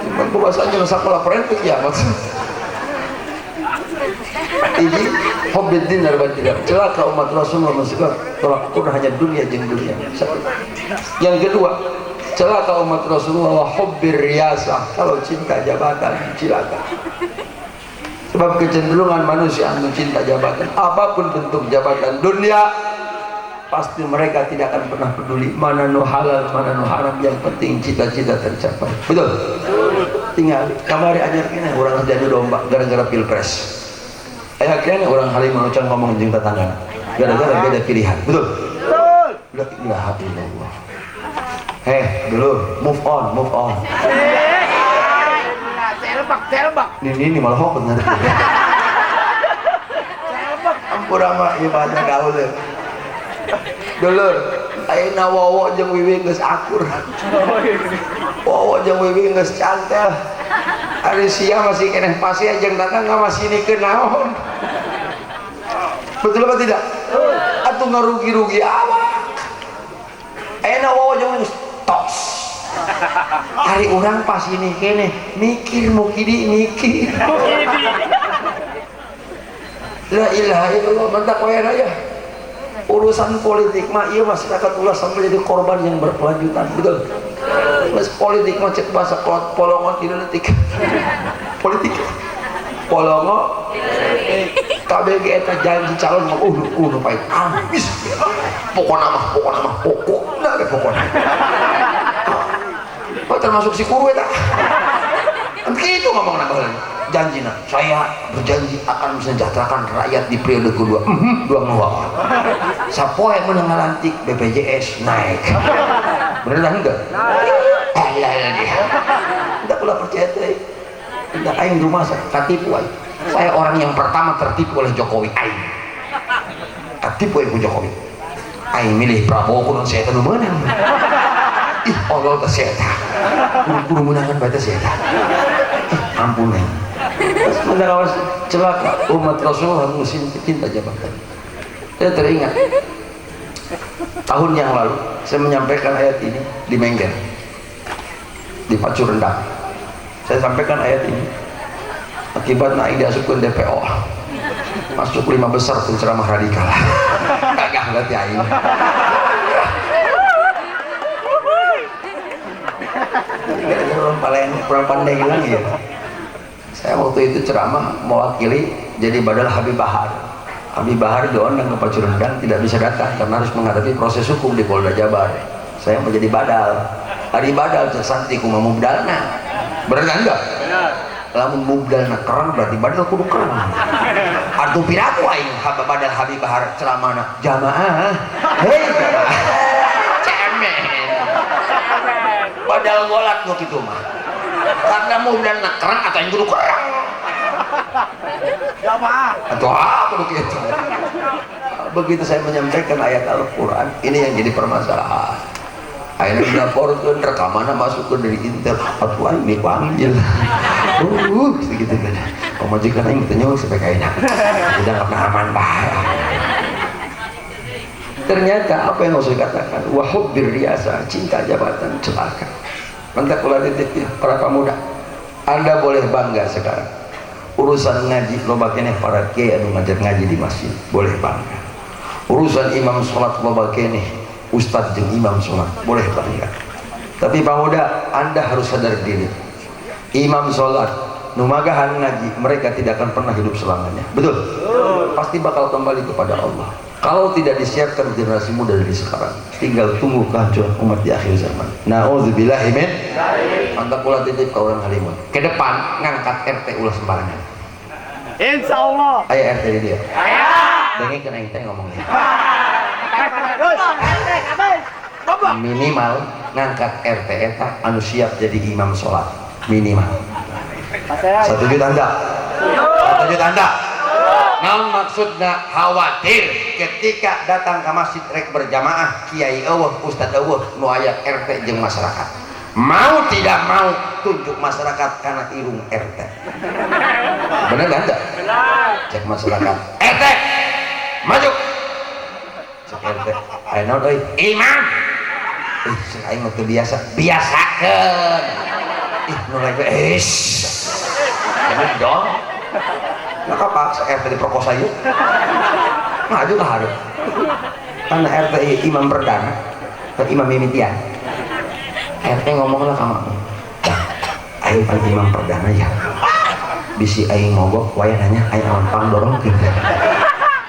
Cuman bahasanya siapa lah perintah kiamat. Ini hubbid dinar wa dirham. Celaka umat Rasulullah masukkan tolak ukur hanya dunia jeung dunia. Satu. Yang kedua, celaka umat Rasulullah hubbir riyasah. Kalau cinta jabatan cilaka. Sebab kecenderungan manusia untuk cinta jabatan, apapun bentuk jabatan dunia, pasti mereka tidak akan pernah peduli mana nu halal, mana nu haram. Yang penting cita-cita tercapai. Betul? Tinggal kamari ajarkeun urang jadi domba gara-gara pilpres. Akhirnya orang Halimun ucap ngomong jeung tetangga gara-gara beda pilihan. Betul? La ilaha illallah. Dulu move on. Celbak. Ini malah hok bener. Ampura mah ieu bahasa gaul. Dulur, ayeuna wowo jeung wiwi geus akur. Wowo jeung wiwi geus cantel. Ari sia masih keneh pasih jeung tetangga masih nikeun naon. Betul apa tidak? Atuh ngarugi-rugi awak. Ayeuna wowo jeung tos. Hari orang pas ini keneh mikir mukidi mikir. La ilaha illallah mentak wae ya. Urusan politik mah ieu masyarakat ulah sampai jadi korban yang berkelanjutan. Betul. Mas politik mah cek bahasa polongon diletik. Politik polongo KBG eta janji calon mah nu pahit habis. Pokona mah termasuk si kuru eta. Begitu ngomongna baheula. Janjina, saya berjanji akan mensejahterakan rakyat di periode kedua. Dua muak. Sapoe menang ngalantik BPJS naik. Bener enggak? Iya dia. Enggak pula percaya teh. Enggak aing rumah katipu aing. Saya orang yang pertama tertipu oleh Jokowi aing. Katipu oleh Jokowi. Aing milih Prabowo kudu saya teu meunang. Ih, Allah teh saya tah. Kudu meunangan bae saya tah. Ampun aing. Menawas celaka umat Rasulullah musim cinta jabatan. Saya teringat tahun yang lalu saya menyampaikan ayat ini di Mengger di Pacu Rendang. Saya sampaikan ayat ini akibat naik diasupkan DPO masuk 5 besar penceramah radikal. Gagah berarti aing. kurang pandai hilang ya. Saya waktu itu ceramah mewakili jadi badal Habib Bahar. Habib Bahar diundang ke Pacurendang, tidak bisa datang karena harus menghadapi proses hukum di Polda Jabar. Saya mau jadi badal. Hari badal santi kuma mubdalna. Benar enggak? Benar. Lamun mubdalna kerang berarti badal kudu kerang. Artu piraku aing badal Habib Bahar ceramahna jamaah. Hei jamaah. Cemen. Badal golat nu kitu mah. Karena mubdalna kerang atau yang kudu kerang. Jamaah. Atau apa begitu? Begitu saya menyampaikan ayat Al-Quran, ini yang jadi permasalahan. Akhirnya dilaporkan rekamannya masuk ke dari Intel, atuh ini panggil. Segitu kan. Pemajikan yang bertanya sampai kayaknya tidak pernah aman bahaya. Ternyata apa yang harus dikatakan? Wahub birriasa, cinta jabatan celaka. Mantap ulah titik para pemuda. Anda boleh bangga sekarang. Urusan ngaji loba keneh para kiai anu ngajar ngaji di masjid boleh bangga. Urusan imam sholat loba keneh ustadz jeung imam sholat boleh bangga. Tapi pemuda, Anda harus sadar diri. Imam sholat nu magahan ngaji mereka tidak akan pernah hidup selamanya. Betul? Pasti bakal kembali kepada Allah. Kalau tidak disiapkan generasi muda dari sekarang, tinggal tunggu kehancuran umat di akhir zaman. Nauzubillahi min mantap pula titip ke orang halimun. Ke depan ngangkat RT ulah sembarangan. Insyaallah. Aya RT di dia. Aya. Dengekeun aing teh ngomongnya. Terus. Minimal ngangkat RT eta anu siap jadi imam sholat. Minimal. Setuju Anda? Setuju Anda? Naon maksudna khawatir ketika datang ke masjid rek berjamaah kiai eueuh ustad eueuh nu aya RT jeung masyarakat. Mau tidak mau tunjuk masyarakat karena irung RT. Benar enggak? Benar. Cek masyarakat. RT maju. Cek RT. Ayo naon euy? Imam. Cek aing mah teu biasa. Biasakeun. Ih nu lain Jangan dong. Nggak apa-apa, RT diperkosa yuk. Maju lah harus. Karena RT imam perdana, imam mimitian. RT ngomonglah sama aku. Ayo pan imam perdana ya. Bisi aing mogok, waya nanya, aing lampang dorong gitu.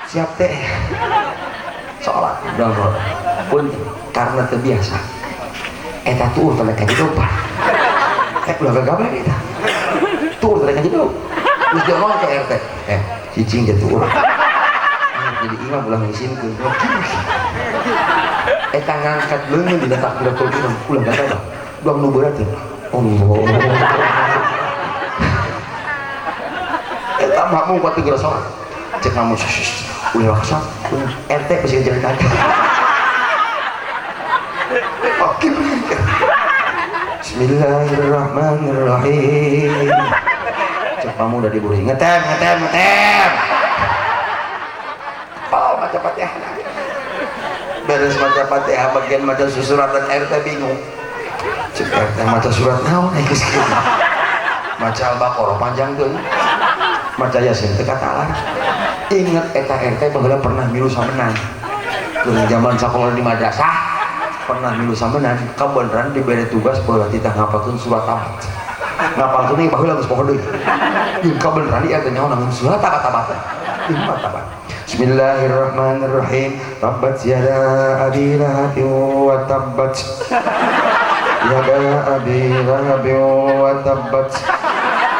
Siap teh. Sholat, dorong. Pun karena terbiasa. Eta tuh tenaga hidupan. Udah gagap kita. Tuh tenaga hidup. Terus dia ngomong ke RT, cicing jatuh jadi imam ulah ngisin ke ngangkat leungeun dina takbiratul ihram ulah kata bah doang nu berat teh Allah makmum kuat teu geus salat cek namun ulah kasar RT pasti jadi kata oke Bismillahirrahmanirrahim cek kamu udah diburi ngetem oh baca Fatihah beres baca Fatihah bagian baca surat dan RT bingung cek RT baca surat naon geus kieu maca Al-Baqarah panjang tuh maca Yasin teu katalar inget eta RT baheula pernah milu samenan keur zaman sakola di madrasah pernah milu samenan kabeneran diberi tugas baheula titah ngapalkeun surat Tabat ngapalkeun ieu baheula geus poho deui ieu kabeneran ieu teh nyaho namun surat Tabat Bismillahirrahmanirrahim tabbat yada abi lahabin wa tabbat yada abi lahabin wa tabbat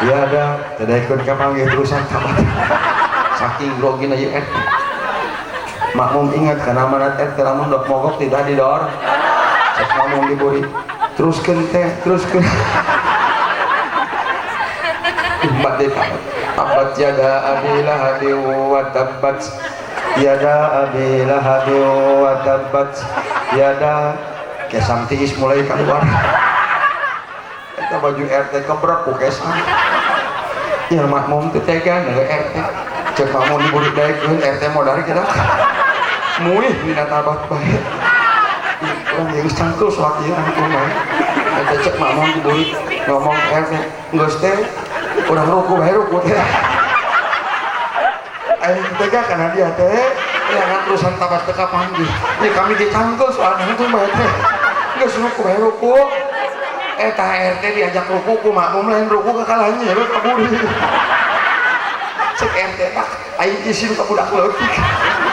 yada tadaikeun ka panggih terusan tabat saking grogina ieu RT makmum ingat kana manat RT lamun dok mogok tidak didor cek makmum diburi teruskeun teh teruskeun empat deh tabbat yada abi lahabin wa tabbat yada abi lahabin wa tabbat yada kesam tiis mulai keluar kita baju RT keberat ku kesam ya makmum teu tega dengan RT cek makmum diburi daekeun RT modal kita muih dina tabat bae urang geus cangkeul salat ieu anu kumaha eta cek makmum diburi ngomong RT geus teh urang ruku bae ruku teh aing tega kana dia teh yang urusan tabat teka panggil ini kami dicangkel soalnya itu bae teh geus ruku bae ruku Eta RT diajak ruku ku makmum lain ruku kekalanya lu kaburi. Cek RT tak aing isin ka budak leutik.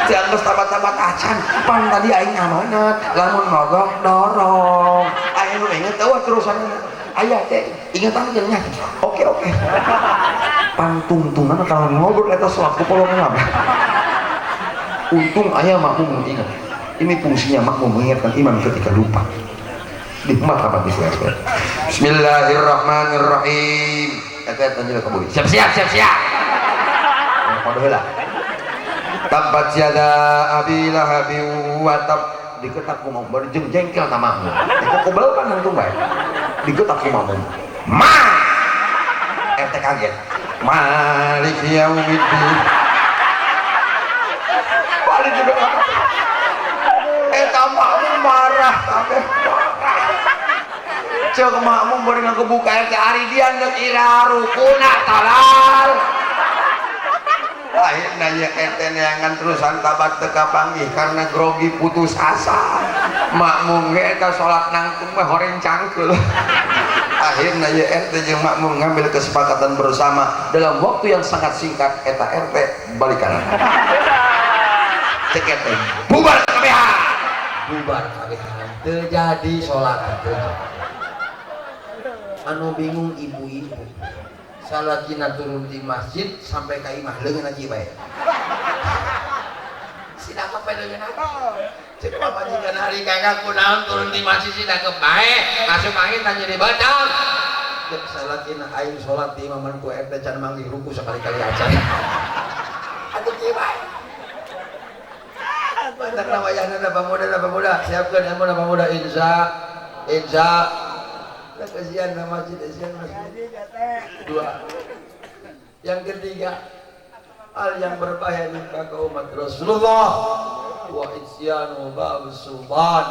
Jangan tabat-tabat acan. Pan tadi aing amanat, lamun nodok dorong. Aing nu inget eueuh terusanna. Aya teh ingatan jeung nya. Oke. Pan tungtungan kalau ngobrol eta selaku polongan apa. Untung aya makmum ingat. Ini fungsinya makmum mengingatkan imam ketika lupa. Nikmat apa di sini? Bismillahirrahmanirrahim. Eta tanjil kaburi. Siap. Kode heula. Tabbat yada abi lahabi wa tab diketak ku mau jeung jengkel na makmum. Eko kobel kan nangtung bae. Diketak ku makmum. Ma. Eta kaget. Malik yaumiddin. Balik juga. Eta makmum marah kabeh. Cek makmum bari ngakebuka RT ari dia geus ira rukuna talal. Akhirnya ya RT neangan terusan tabat teka panggih karena grogi putus asa. Makmum ge eta salat nangtung mah horeng cangkeul. Akhirnya ya RT jeung makmum ngambil kesepakatan bersama dalam waktu yang sangat singkat eta RT balikan. Cek RT bubar kabehan. Bubar kabehan teu jadi salat teu. Anu bingung ibu-ibu salakina turun di masjid sampai ka imah leungeun aja bae sida ka leungeun aja cek bapak jika hari kagak kunaon turun di masjid sida ke bae asup angin tanya di batang cek salakina aing salat di imaman ku RT can manggih ruku sekali-kali aja atuh kieu bae banyak nawayana pemuda siapkan ilmu pemuda insya kesian nama masjid. Dua. Yang ketiga, hal yang berbahaya ke umat Rasulullah wa isyanu bab sultan,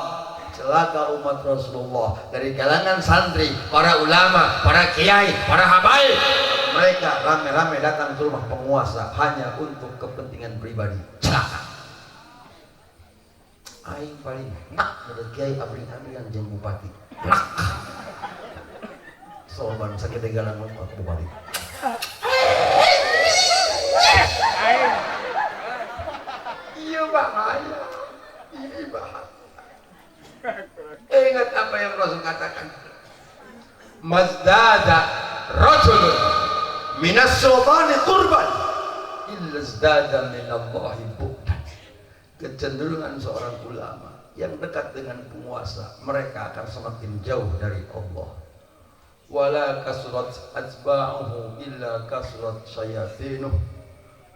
celaka umat Rasulullah dari kalangan santri, para ulama, para kiai, para habaib. Mereka rame-rame datang ke rumah penguasa hanya untuk kepentingan pribadi. Celaka. Aing paling nak dari kiai abring-abring yang jeung bupati. Nak. Soalnya sakit degalan lupa bupati. Iya bahaya. Ini bahaya. Ingat apa yang Rasul katakan. Mazdada rajulun minas sultani qurban illa zdada minallahi bu'dan. Kecenderungan seorang ulama yang dekat dengan penguasa, mereka akan semakin jauh dari Allah. Wala kasrat atba'uhu illa kasrat syayatinuh.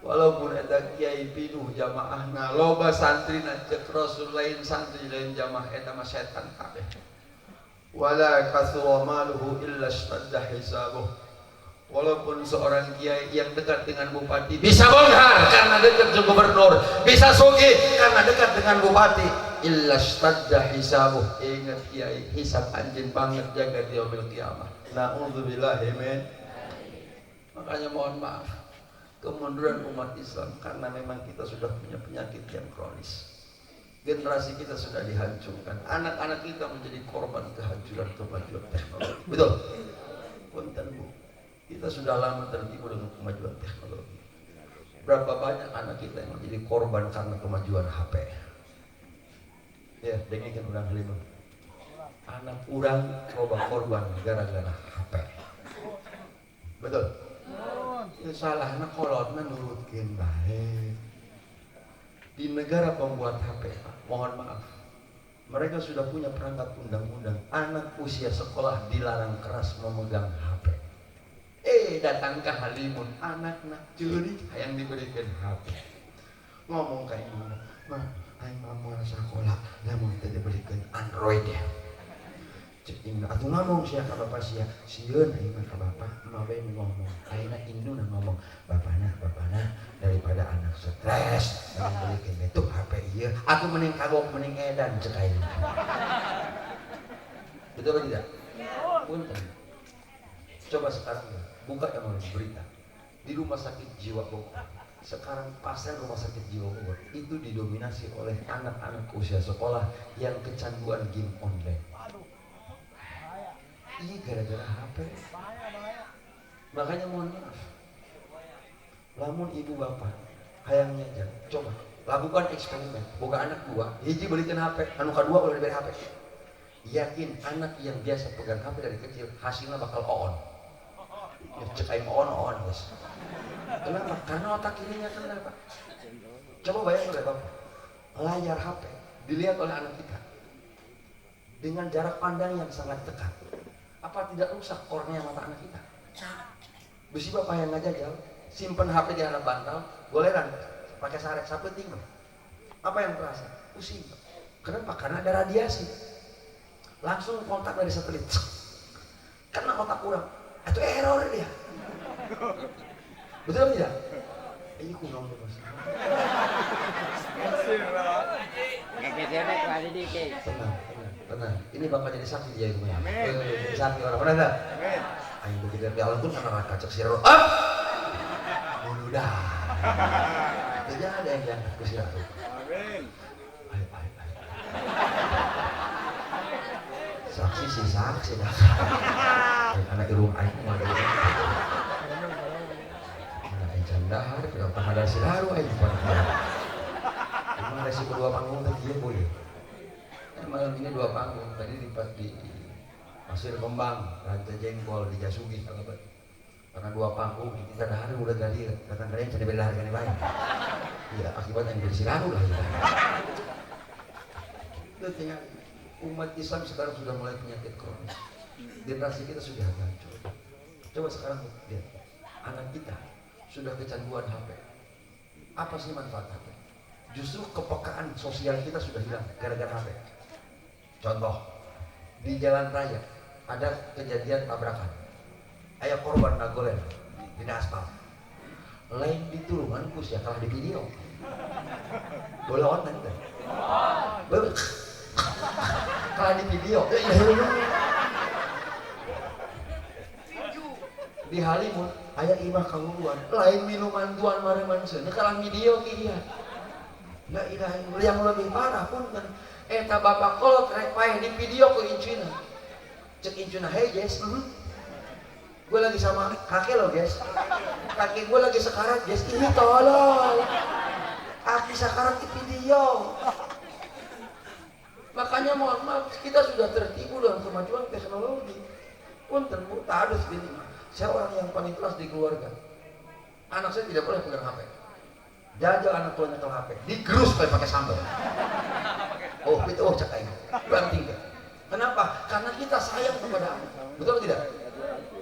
Walaupun eta kiai pinuh jamaahna loba santrina cek Rasul lain santri lain jamaah eta mah setan kabeh. Wala kasra maluhu illa stadda hisabuh. Walaupun seorang kiai yang dekat dengan bupati bisa bonhar karena dekat dengan gubernur, bisa sugih karena dekat dengan bupati, illa stadda hisabuh. Ingat kiai, hisab anjeun banget jaga di yaumil kiamah. Na'udzubillahi min. Makanya mohon maaf kemunduran umat Islam karena memang kita sudah punya penyakit yang kronis. Generasi kita sudah dihancurkan, anak-anak kita menjadi korban kehancuran kemajuan teknologi. Betul? Punten Bu, kita sudah lama tertipu dengan kemajuan teknologi. Berapa banyak anak kita yang menjadi korban karena kemajuan HP. Ya, dengarkan ulang kelima. Anak urang coba korban gara-gara HP. Betul? Ya salahna kolotna nurutkeun bae. Di negara pembuat HP, mohon maaf, mereka sudah punya perangkat undang-undang. Anak usia sekolah dilarang keras memegang HP. Datang ke Halimun, anak-anak ceurik yang diberikan HP. Ngomong kayak gimana? Mah, aing mau sekolah, namun teu diberikan Android ya. Cek Indu, atuh ngomong sia ka bapak sia, sieun aing mah ka bapak, mah bae ngomong. Ayeuna induna ngomong, bapana daripada anak stres, belikeun betul HP ieu. Aku mending kagok mending edan cek aing. Betul tidak? Punten. Coba sekarang buka yang berita di rumah sakit jiwa Bogor. Sekarang pasien rumah sakit jiwa Bogor itu didominasi oleh anak-anak usia sekolah yang kecanduan game online. Iya gara-gara HP. Makanya mohon maaf, lamun ibu bapak hayangnya aja, coba lakukan eksperimen. Boga anak dua, hiji belikan HP, anu kedua kalau diberi HP. Yakin anak yang biasa pegang HP dari kecil hasilnya bakal on. Ya cek aing on guys. Kenapa? Karena otak kirinya kenapa? Coba bayangkan ya bapak, layar HP dilihat oleh anak kita dengan jarak pandang yang sangat dekat. Apa tidak rusak kornea mata anak kita? Besi bapak yang ngajajal, simpen HP di anak bantal, goleran, pakai sarek, sapeting. Apa yang terasa? Pusing. Kenapa? Karena ada radiasi. Langsung kontak dari satelit. Karena otak kurang. Itu error dia. Betul tidak? Ini kuno mas. Tenang. Ini bapak jadi saksi dia itu. Jadi saksi orang mana enggak? Ayo begitu dari Allah pun karena raka cek sirah. Up. Dulu dah. Tidak ada yang diangkat ke sirah. Amin. Ayo. Saksi sih saksi dah. Anak irung aing mah gitu. Nah, jandahar kalau ada siraru aing pan. Cuma resiko dua panggung tadi ya boleh. Malam ini dua panggung tadi di Pasir Kembang, Ranca Jengkol di Jasugi karena dua panggung kita dah hari udah gali kadang-kadang jadi beda harganya banyak. Iya akibatnya jadi siraru lah ya. Itu umat Islam sekarang sudah mulai penyakit kronis. Generasi kita sudah hancur. Coba sekarang lihat, anak kita sudah kecanduan HP. Apa sih manfaat HP? Justru kepekaan sosial kita sudah hilang gara-gara HP. Contoh, di jalan raya ada kejadian tabrakan. Aya korban nagolen di aspal. Lain di tulungan kus ya kalah di video. Boleh online kan? Boleh. Kalah di video. Di Halimun aya imah kawuluan lain minuman tuan mareman seun kalah video kieu. La ilaha illallah yang lebih parah pun kan eta bapak kolot rek paeh di video ke incina. Cek incina, "Hey Jess, gue lagi sama kakek lo Jess. Kakek gue lagi sekarat Jess, ini tolong. Aki sekarat di video." Makanya mohon maaf, kita sudah tertipu dengan kemajuan teknologi. Punten bu, tak harus gini. Saya orang yang paling keras di keluarga. Anak saya tidak boleh pegang HP. Jajal anak tuanya ke HP, digerus pakai sambal. Oh, itu cek aing. Berarti enggak. Kenapa? Karena kita sayang kepada anak. Betul tidak?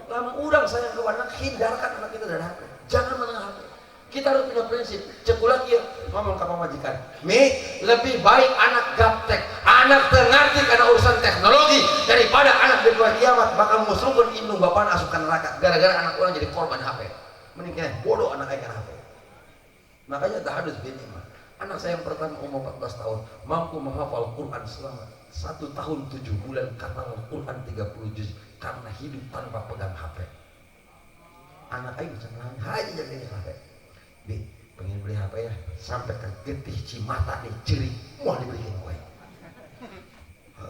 Lama urang sayang kepada anak, hindarkan anak kita dari HP. Jangan menengah HP. Kita harus punya prinsip. Cekulah kia ngomong ke majikan. Mi, lebih baik anak gaptek, anak tengarti karena urusan teknologi daripada anak di luar kiamat bakal musuhkan indung bapak asukan neraka gara-gara anak orang jadi korban HP. Mending bodoh anak ayah HP. Makanya tak harus gini mah. Anak saya yang pertama umur 14 tahun mampu menghafal Quran selama 1 tahun 7 bulan kata Quran 30 juz karena hidup tanpa pegang HP. Anak ayah bisa nanya, haji jadi HP. Bi, pengen beli HP ya, sampai ke getih Cimata nih, ciri, mau dibeliin kowe.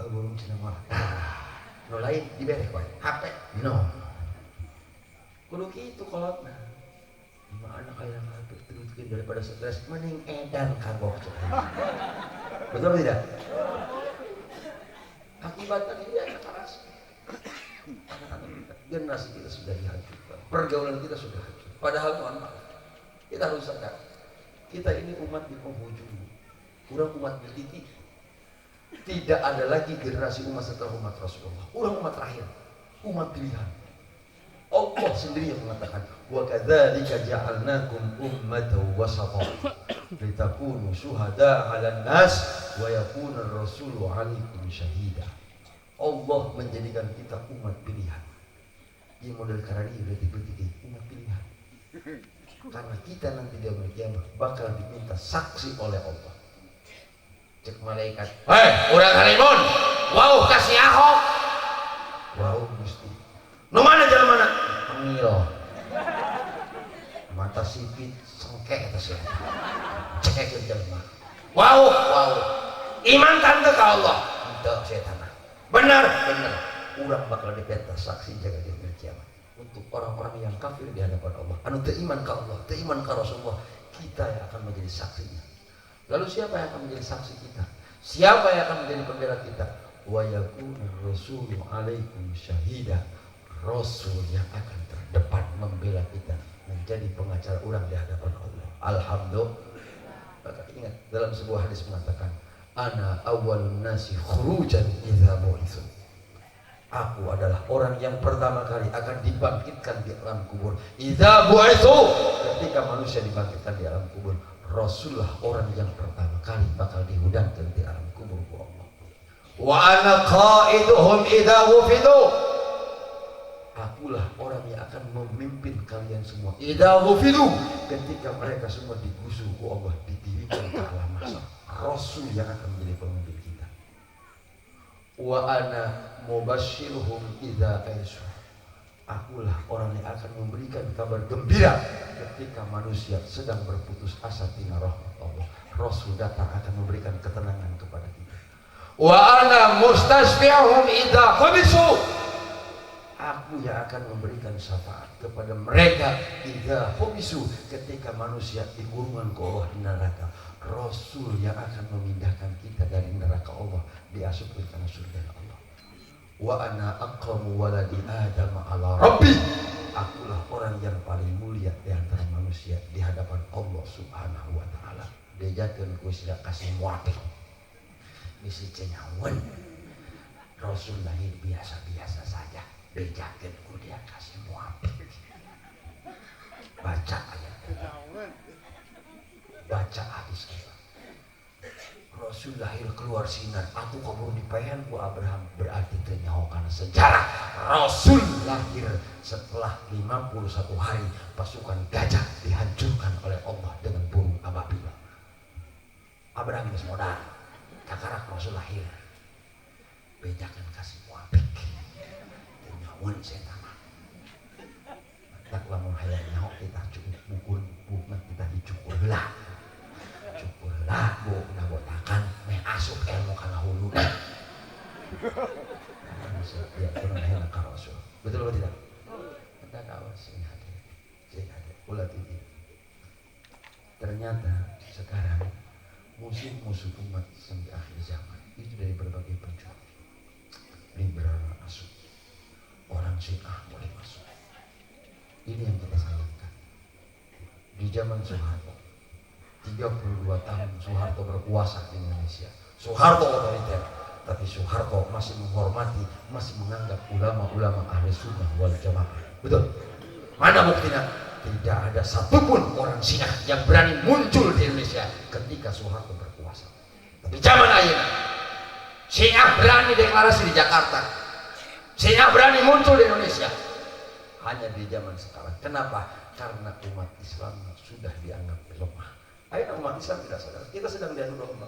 Belum cina mah. No lain diberi kowe, HP, no. Kudu gitu kolotna. Anak kayak HP terus daripada stres, mending edan kagok. Betul tidak? Akibatnya ini keras. Generasi kita sudah dihancurkan, pergaulan kita sudah hancur. Padahal mohon maaf, kita harus sadar, kita ini umat di penghujung, kurang umat bertitik. Tidak ada lagi generasi umat setelah umat Rasulullah. Kurang umat terakhir, umat pilihan. Allah sendiri yang mengatakan, wa kadzalika ja'alnakum ummatan wasatan litakunu syuhada 'alan nas wa yakuna ar-rasulu 'alaikum syahida. Allah menjadikan kita umat pilihan. Ini model karani berarti umat pilihan. Karena kita nanti di yaumul kiamat bakal diminta saksi oleh Allah. Cek malaikat, "Hei, urang Halimun, wau kasih Ahok." Wau Gusti. Nu mana jalan mana? Pangil. Mata sipit sengkek atas ya. Cekek jelema. Wau. Iman tante ke Allah. Henteu setan. Benar. urang bakal dipentas saksi jaga di hari kiamat untuk orang-orang yang kafir di hadapan Allah, anu teu iman ka Allah, teu iman ka Rasulullah, kita yang akan menjadi saksinya. Lalu siapa yang akan menjadi saksi kita? Siapa yang akan menjadi pembela kita? Wa yakunu rasulu alaikum syahida. Rasul yang akan terdepan membela kita, menjadi pengacara orang di hadapan Allah. Alhamdulillah. Maka ingat dalam sebuah hadis mengatakan, ana awwalun nasi khurujan idza bu'itsu. Aku adalah orang yang pertama kali akan dibangkitkan di alam kubur. Idza bu'itsu, ketika manusia dibangkitkan di alam kubur, Rasulullah orang yang pertama kali bakal dihudangkan di alam kubur ku Allah. Wa ana qaiduhum idza wufidu. Akulah orang yang akan memimpin kalian semua. Idza wufidu, ketika mereka semua digusur ku Allah, didirikan ke alam mahsyar. Rasul yang akan menjadi pemimpin kita. Wa ana mubasyiruhum idza aisu. Akulah orang yang akan memberikan kabar gembira ketika manusia sedang berputus asa tina rahmat Allah. Rasul datang akan memberikan ketenangan kepada kita. Wa ana mustasfi'uhum idza khabisu. Aku yang akan memberikan syafaat kepada mereka idza khabisu, ketika manusia dikurungan ke Allah di neraka. Rasul yang akan memindahkan kita dari neraka Allah diasupkan ke surga Allah. Wa ana aqramu waladi adam ala rabbi. Akulah orang yang paling mulia di antara manusia di hadapan Allah Subhanahu wa taala. Dejakeun ku sia kasih muati. Bisi cenyawan. Rasul lahir biasa-biasa saja. Bejakeun ku dia kasih muati. Baca ayat. Baca hadis kita. Rasul lahir keluar sinar, atuh kabur dipaehan ku Abraham, berarti teu nyaho kana sejarah. Rasul lahir setelah 51 hari pasukan gajah dihancurkan oleh Allah dengan burung ababil. Abraham geus modal, kakarak Rasul lahir. Bejakeun kasih muapik. Teu nyahoan setan. Tak lamun hayang nyaho kita cukup bukun bukna kita dicukur heula. Cukur heula bu udah botakan meh asup ilmu kana hulu. Ya kurang hayang ka Rasul. Betul atau tidak? Kita kawas sing hati. Sing hati ulah tinggi. Ternyata sekarang musuh-musuh umat sampai akhir zaman itu dari berbagai penjuru. Liberal masuk. Orang Syiah boleh masuk. Ini yang kita sayangkan. Di zaman Soeharto, 32 tahun Soeharto berkuasa di Indonesia. Soeharto otoriter, tapi Soeharto masih menghormati, masih menganggap ulama-ulama ahli sunnah wal jamaah. Betul? Mana buktinya? Tidak ada satupun orang Syiah yang berani muncul di Indonesia ketika Soeharto berkuasa. Tapi zaman ayeuna, Syiah berani deklarasi di Jakarta. Syiah berani muncul di Indonesia. Hanya di zaman sekarang. Kenapa? Karena umat Islam sudah dianggap lemah. Ayo umat Islam tidak sadar. Kita sedang diadu domba.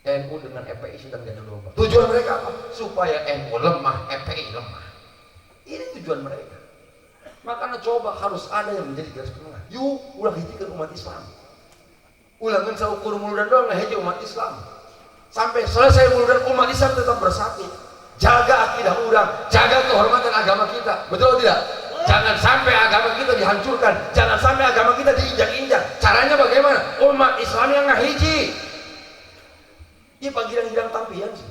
NU dengan FPI sedang diadu domba. Tujuan mereka apa? Supaya NU lemah, FPI lemah. Ini tujuan mereka. Makanya coba harus ada yang menjadi garis penengah. Yuk, ulah hijikeun umat Islam. Ulangan saukur muludan doang ngahiji umat Islam. Sampai selesai muludan umat Islam tetap bersatu. Jaga akidah orang, jaga kehormatan agama kita. Betul atau tidak? Jangan sampai agama kita dihancurkan, jangan sampai agama kita diinjak-injak. Caranya bagaimana? Umat Islam yang ngahiji. Ini panggilan-panggilan tampian sih.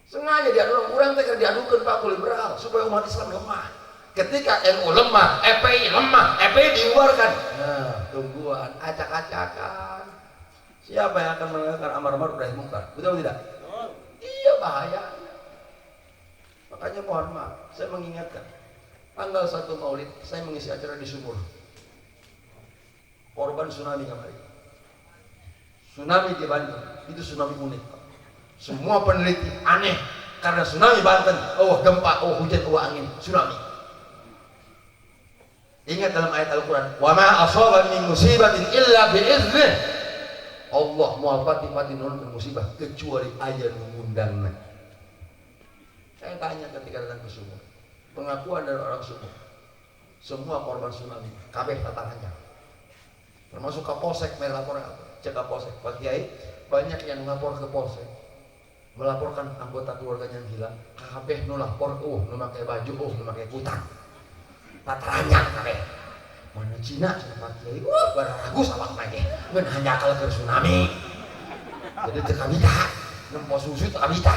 Sengaja diadu orang teh diadukeun Pak liberal supaya umat Islam lemah. Ketika NU lemah, FPI lemah, FPI dibubarkan. Nah, tungguan acak-acakan. Siapa yang akan menegakkan amar ma'ruf nahi munkar? Betul atau tidak? Iya, bahaya. Makanya mohon maaf, saya mengingatkan tanggal 1 Maulid saya mengisi acara di Sumur. Korban tsunami kemarin. Tsunami di Banten itu tsunami unik. Semua peneliti aneh karena tsunami Banten, oh gempa, oh hujan, oh angin, tsunami. Ingat dalam ayat Al-Quran, wa ma asaba min musibatin illa bi'idznih. Allah moal pati-pati nurunkan musibah kecuali aya nu ngundangna. Saya tanya ketika datang ke Sumur, pengakuan dari orang Sumur, semua korban tsunami kabeh tatangannya, termasuk Kapolsek melapor, cek Kapolsek, Pak Kiai banyak yang lapor ke Polsek melaporkan anggota keluarganya yang hilang. Kabeh nu lapor, nu make baju, nu make kutang. Patranya kabeh. Mana Cina sama Pak Kiai, baragus awak lagi. Ngan hanya kalau ke tsunami. Jadi teu kabita, nempo susu teu kabita.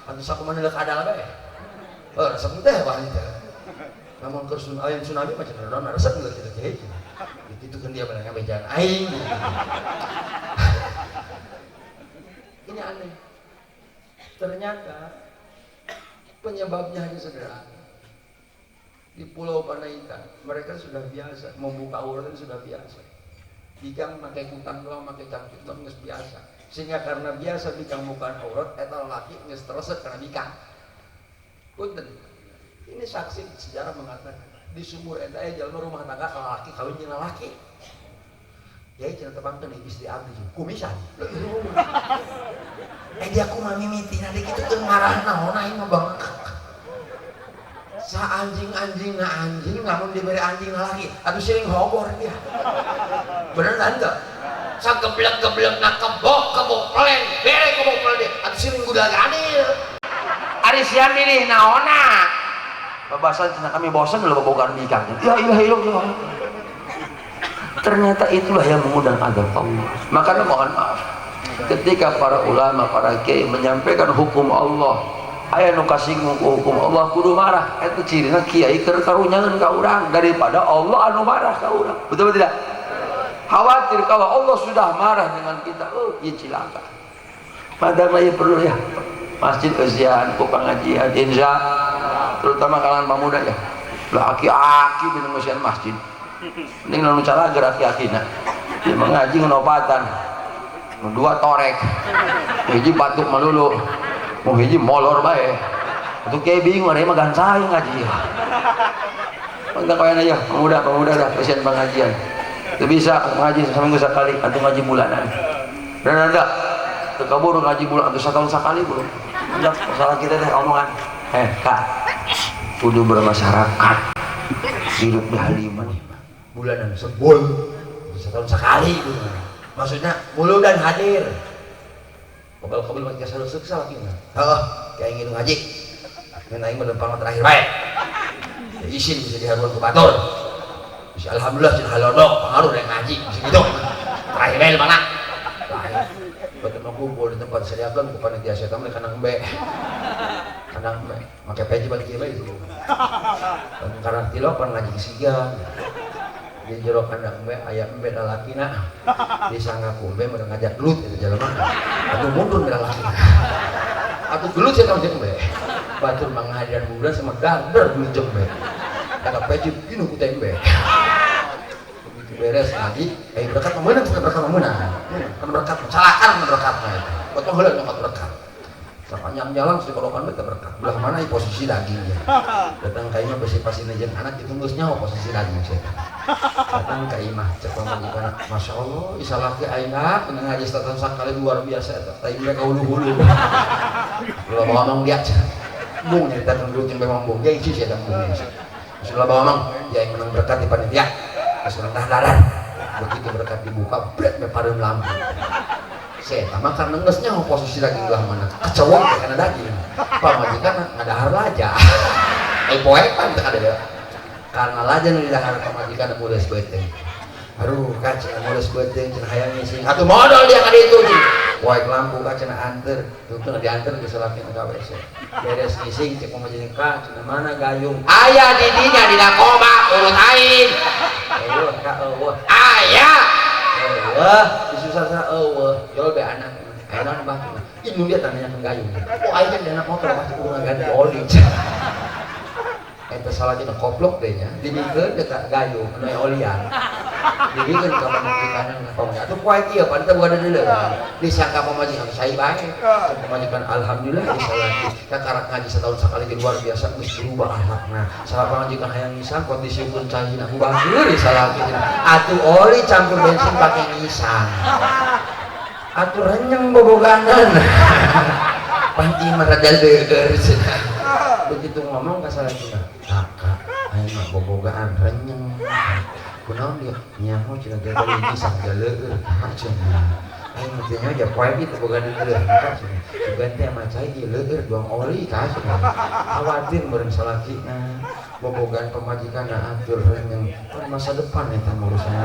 Pantes aku mana lek adal bae. Resep teh wanita. Namun ke tsunami macam mana resep lek kieu. Itu kan dia bilang bejaan aing. Ini aneh. Ternyata penyebabnya hanya sederhana. Di Pulau Panaitan mereka sudah biasa membuka aurat, sudah biasa. Bikang pakai kutang doang, pakai cangkit doang geus biasa. Sehingga karena biasa bikang bukan aurat, eta laki geus tereset karena bikang. Punten. Ini saksi sejarah mengatakan di sumur eta jalma rumah tangga laki kawin jeung laki. Ya cenah tepangkeun istri abdi kumisan. Dia kumaha mimitina deui kitu teu ngarah naon aing mah bang. Sa anjing-anjing na anjing namun diberi anjing na laki atau sering hogor dia. Bener kan enggak? Sa geblek-geblek na kebok peleng bere kebok peleng dia atau sering gudag adil. Ari sia milih naonna. Babasan cenah kami bosan lho bobogan nikah. Ya ilah ilah. Ternyata itulah yang mengundang azab Allah. Makanya mohon maaf ketika para ulama, para kiai menyampaikan hukum Allah, aya nu kasinggung hukum Allah kudu marah. Itu cirina kiai keur karunyangeun ka urang daripada Allah anu marah ka urang. Betul tidak? Khawatir kalau Allah sudah marah dengan kita, ieu cilaka. Padahal ieu perlu ya masjid usiaan ku pengajian insya terutama kalangan pemuda ya. Laki-laki di usiaan masjid. Mending nu cara gerak aki-akina. Dia mengaji ngonopatan. Dua torek. Hiji batuk melulu. Mau hiji molor bae. Itu kayak bingung ada mah gansai ngaji. Entah kaya ya pemuda dah presiden pengajian. Itu bisa ngaji seminggu sekali atau ngaji bulanan. Dan ada terkabur ngaji bulan atau setahun sekali belum. Ada masalah kita teh omongan. Kak, kudu bermasyarakat. Hidup di haliman. Bulanan sebul. Setahun sekali. Maksudnya mulu dan hadir. Kabel-kabel macam kesal sukses lagi nggak? Kayak ingin ngaji. Ngan aing melempang terakhir baik. Izin bisa diharuan ke batur. Bisa alhamdulillah jeung halodok pengaruh yang ngaji bisa gitu. Terakhir bae mana? Terakhir. Betul kumpul di tempat sediakeun ku panitia setan mah kana embe. Kana embe make peci balik ieu bae. Karena tilo pan ngaji sigan. Di jero kandang embe aya embe lalakina disangga kumbe meureun ngajak gelut eta jelema atuh mundur mira lalakina atuh gelut saya tahu jeung embe batur manghajian bulan sama garder gelut jeung embe eta peci pinu ku teh embe begitu beres ngaji berkat meunang berkat meunang kan berkat calakan berkatna eta betul heula nyokot berkat sepanjang jalan si korokan beta berkat belah mana posisi dagingnya datang kayaknya besi pasina jeung anak ditunggus nyawa posisi daging saya datang ka imah cek pamajikan Masya Allah isalaki aina kena ngaji setahun sekali luar biasa eta tah mereka hulu-hulu kalau ngomong dia bung nyeritakan dulu yang memang bung dia isi saya dan bung sudah bawa mang dia yang menang berkat di panitia kesulitan dalan begitu berkat dibuka bret mepareum lampu saya sama karena ngesnya posisi daging belah mana kecewong karena daging pamajikan ngadahar laja poekan tak ada ya karena laja nu didahar pamajikan mules beteng aduh kacena mules beteng cenah hayang ngising atuh modal dia ka ditu cing poek lampu kacena anter tuh dianter ke salakina ka WC beres ngising cek pamajikan ka cenah mana gayung aya di dinya dina koma urut aing eueuh ka eueuh aya eueuh disusah-susah eueuh jol be anak ayeuna bah indung dia tanyakeun gayung oh aing kan anak motor pasti kudu ngaganti oli eta salah dina koplok teh nya dimikeun dekat gayung anu olian dibikeun ka pamajikan pamajikan atuh poe kieu pan teh buada deuleu disangka pamajikan sai bae pamajikan alhamdulillah disalati kakarak ngaji setahun sekali di luar biasa geus berubah akhlakna salah pamajikan hayang ngisan kondisi pun cahina ubahkeun disalati atuh oli campur bensin pake ngisan atuh renyeng boboganan panti marada deueur cenah begitu ngomong ka salakina kakak aing mah bobogaan renyeng kunaon dia nyaho cenah teh tadi ngisan galeueur cenah Ayo nantinya aja poin itu bukan itu ganti sama cai di leher doang oli kasih khawatir bareng salakina bobogan pemajikan atur yang masa depan ya tamu urusan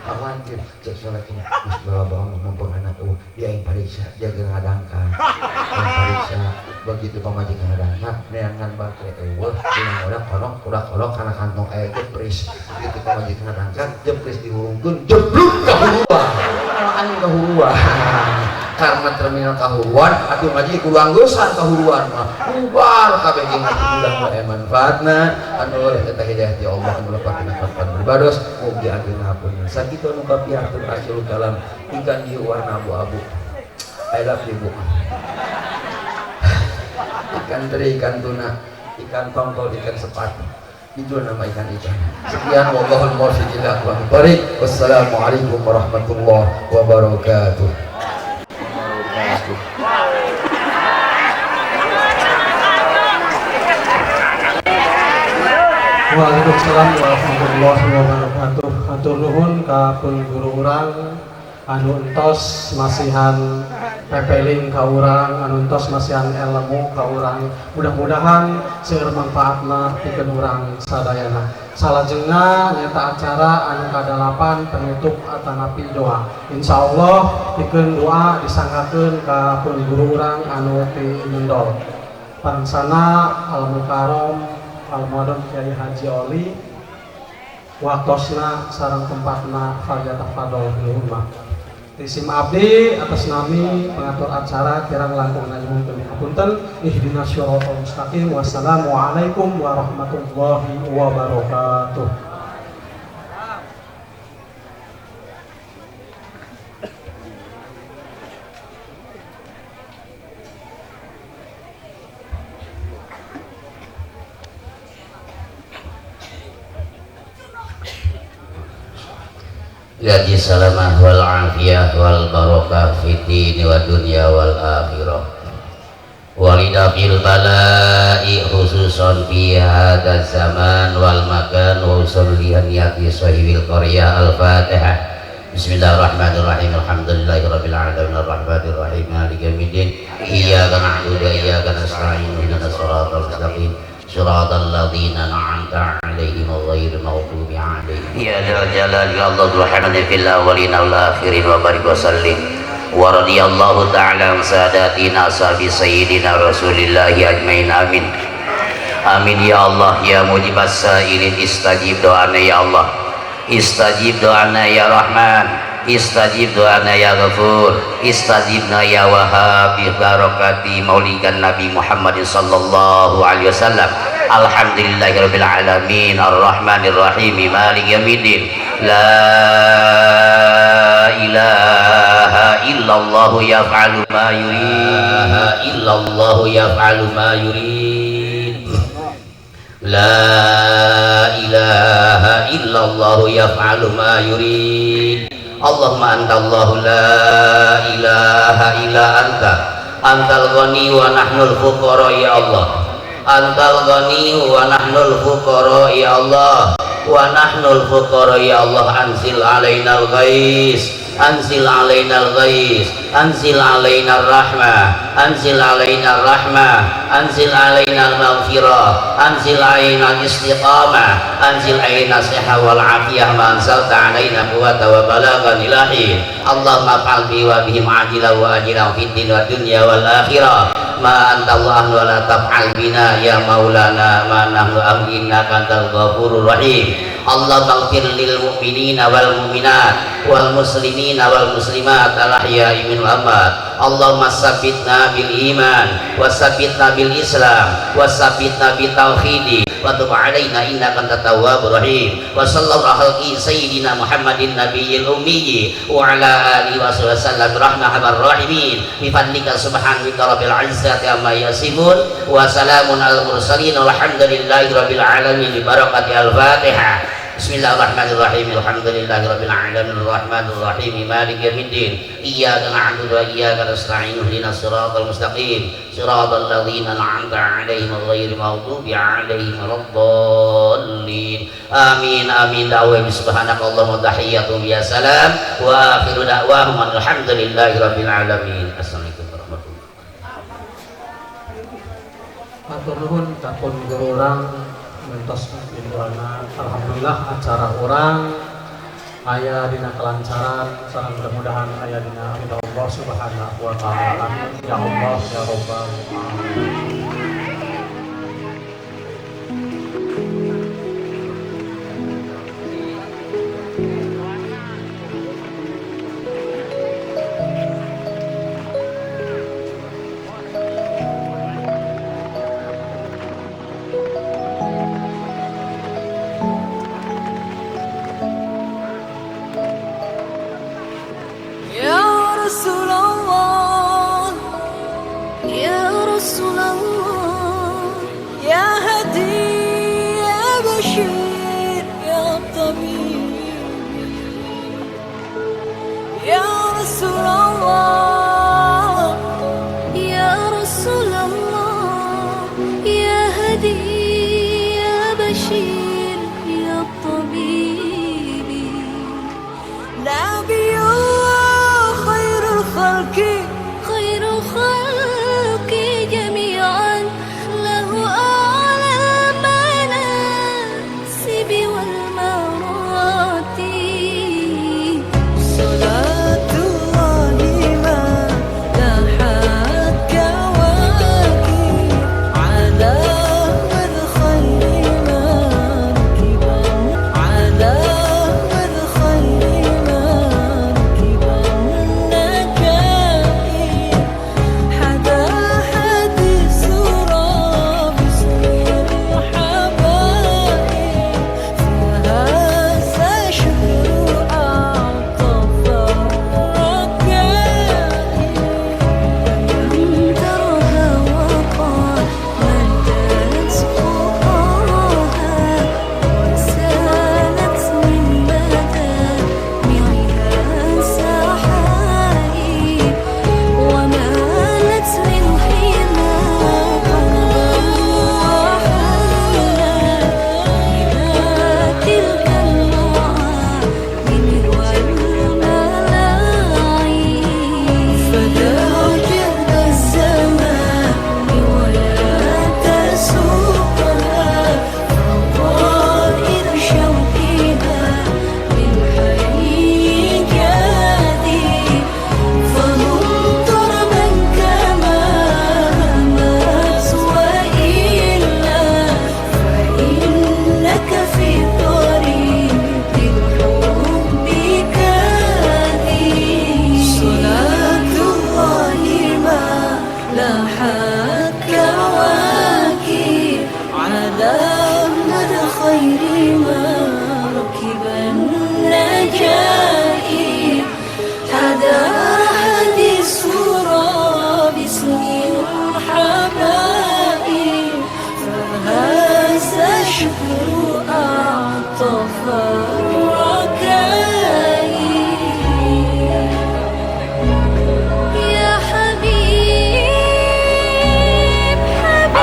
khawatir cek salakina mas bawa mumpung anak dia yang pariksa dia ngadangkan yang pariksa begitu pemajikan ngadangkan neangan baterai dengan orang kolok karena kantong jepris begitu pemajikan ngadangkan jepris dihurungkan jeblok kehuruan anu kehuruan karena terminal kehuruan atuh ngaji kudu anggusan kehuruan mah bubar kabeh jeung udah mah manfaatna anu eta hidayah ti Allah anu lepat dina papan beribados mugi ageng hapunna sakitu anu kapiartun asyul kalam ikan ieu warna abu-abu I love you bu ikan teri ikan tuna ikan tongkol ikan sepatu itu nama ikan-ikan. Sekian wallahul muwaffiq ila aqwamit thoriq. Wassalamualaikum warahmatullahi wabarakatuh. Waalaikumsalam warahmatullahi wabarakatuh. Hatur nuhun ka pun guru urang anu entos masihan pepeling ka urang, anu entos masihan ilmu ka urang. Mudah-mudahan seueur manfaatna pikeun urang sadayana. Salajengna nyata acara anu kadalapan penutup atanapi doa. Insyaallah pikeun doa disanggakeun ka pun guru urang anu ti Mendol. Pangsana Al-Mukarram Al-Muadam Kiai Haji Oli waktosna sareng tempatna falyatafadhol nuhun mah. Isim abdi atas nami pengatur acara kirang langkung nyuwun hapunten ihdinas shiratal mustaqim. Wassalamualaikum warahmatullahi wabarakatuh. Gaji salamah wal afiyah wal barakah fid dini wa dunya wal akhirah walidafil balai khususon fi hadha zaman wal makan wa usullihan niyati sahibil qaryah al-fatihah. Bismillahirrahmanirrahim. Alhamdulillahi rabbil alamin arrahmanir rahim maliki yaumiddin iyyaka na'budu wa iyyaka nasta'in ihdinas siratal mustaqim siratal ladzina an'amta 'alaihim ghairil maghdubi 'alaihim ya dzal jalali Allahu rahmani fil awwalin wal akhirin wa barik wa sallim wa radiyallahu ta'ala an sadatina ashabi sayyidina rasulillahi ajmain amin amin ya Allah ya mujibas sa'ilin istajib doana ya Allah istajib doana ya Rahman istajib doana ya Ghafur istajibna ya Wahhab bi barakati maulidan Nabi Muhammad sallallahu alaihi wasallam. Alhamdulillahirabbil alamin arrahmanir rahim maliki yaumiddin la ilaha illallah yaf'alu ma yurid illallah yaf'alu ma yurid la ilaha illallah yaf'alu ma yurid. Allahumma anta Allahu la ilaha illa anta antal ghani wa nahnul fuqara ya Allah antal ghani wa nahnul fuqara ya Allah wa nahnul fuqara ya Allah anzil alainal ghais anzil alainal ghais anzil alainal rahmah anzil alainal rahmah anzil alainal maghfirah anzil alainal istiqamah anzil alainal sihah wal afiyah ma anzalta alaina quwwata wa balaghan ilahi. Allahumma fa'al bi wa bihim ajila wa ajila fid din wa dunya wal akhirah ma anta Allah wa la taf'al bina ya maulana ma nahnu amrina kantal ghafurur rahim. Allah maghfir lil mu'minina wal mu'minat wal muslimina wal muslimat al ahya'i minhum amwat. Allahumma sabbitna bil iman wa sabbitna bil islam wa sabbitna bit tauhid wa tub alaina innaka antat tawwabur rahim. Wa sallallahu alaihi sayyidina Muhammadin nabiyil ummi wa ala alihi wa sallam rahmahar rahimin bi fadlika subhanaka rabbil izzati amma yasifun wa salamun al mursalin walhamdulillahi rabbil alamin bi barakati al fatihah. Bismillahirrahmanirrahim. Alhamdulillahirabbil alamin arrahmanir rahim maliki yaumiddin. Iyyaka na'budu wa iyyaka nasta'in ihdinas siratal mustaqim siratal ladzina an'amta 'alaihim ghairil maghdubi 'alaihim waladdallin. Amin amin. Da'wa subhanakallahumma wa tahiyyatuhum ya salam wa akhiru da'wahum alhamdulillahirabbil alamin. Assalamualaikum warahmatullahi wabarakatuh. Matur nuhun kapun guru urang mentos pintuana. Alhamdulillah acara orang aya dina kelancaran sareng mudah-mudahan aya dina ridho Allah Subhanahu wa taala. Amin ya Allah ya rabbal alamin.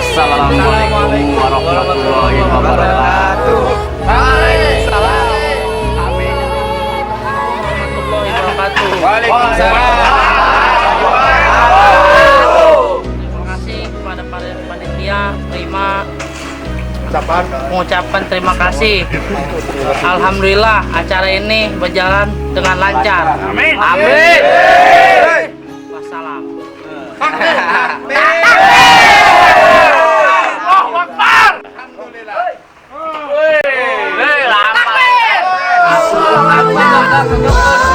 Assalamualaikum warahmatullahi wabarakatuh. Waalaikumsalam. Amin. Waalaikumsalam. Terima kasih kepada panitia terima mengucapkan terima kasih. Alhamdulillah acara ini berjalan dengan lancar. Amin. Amin. Wassalam. Alhamdulillah.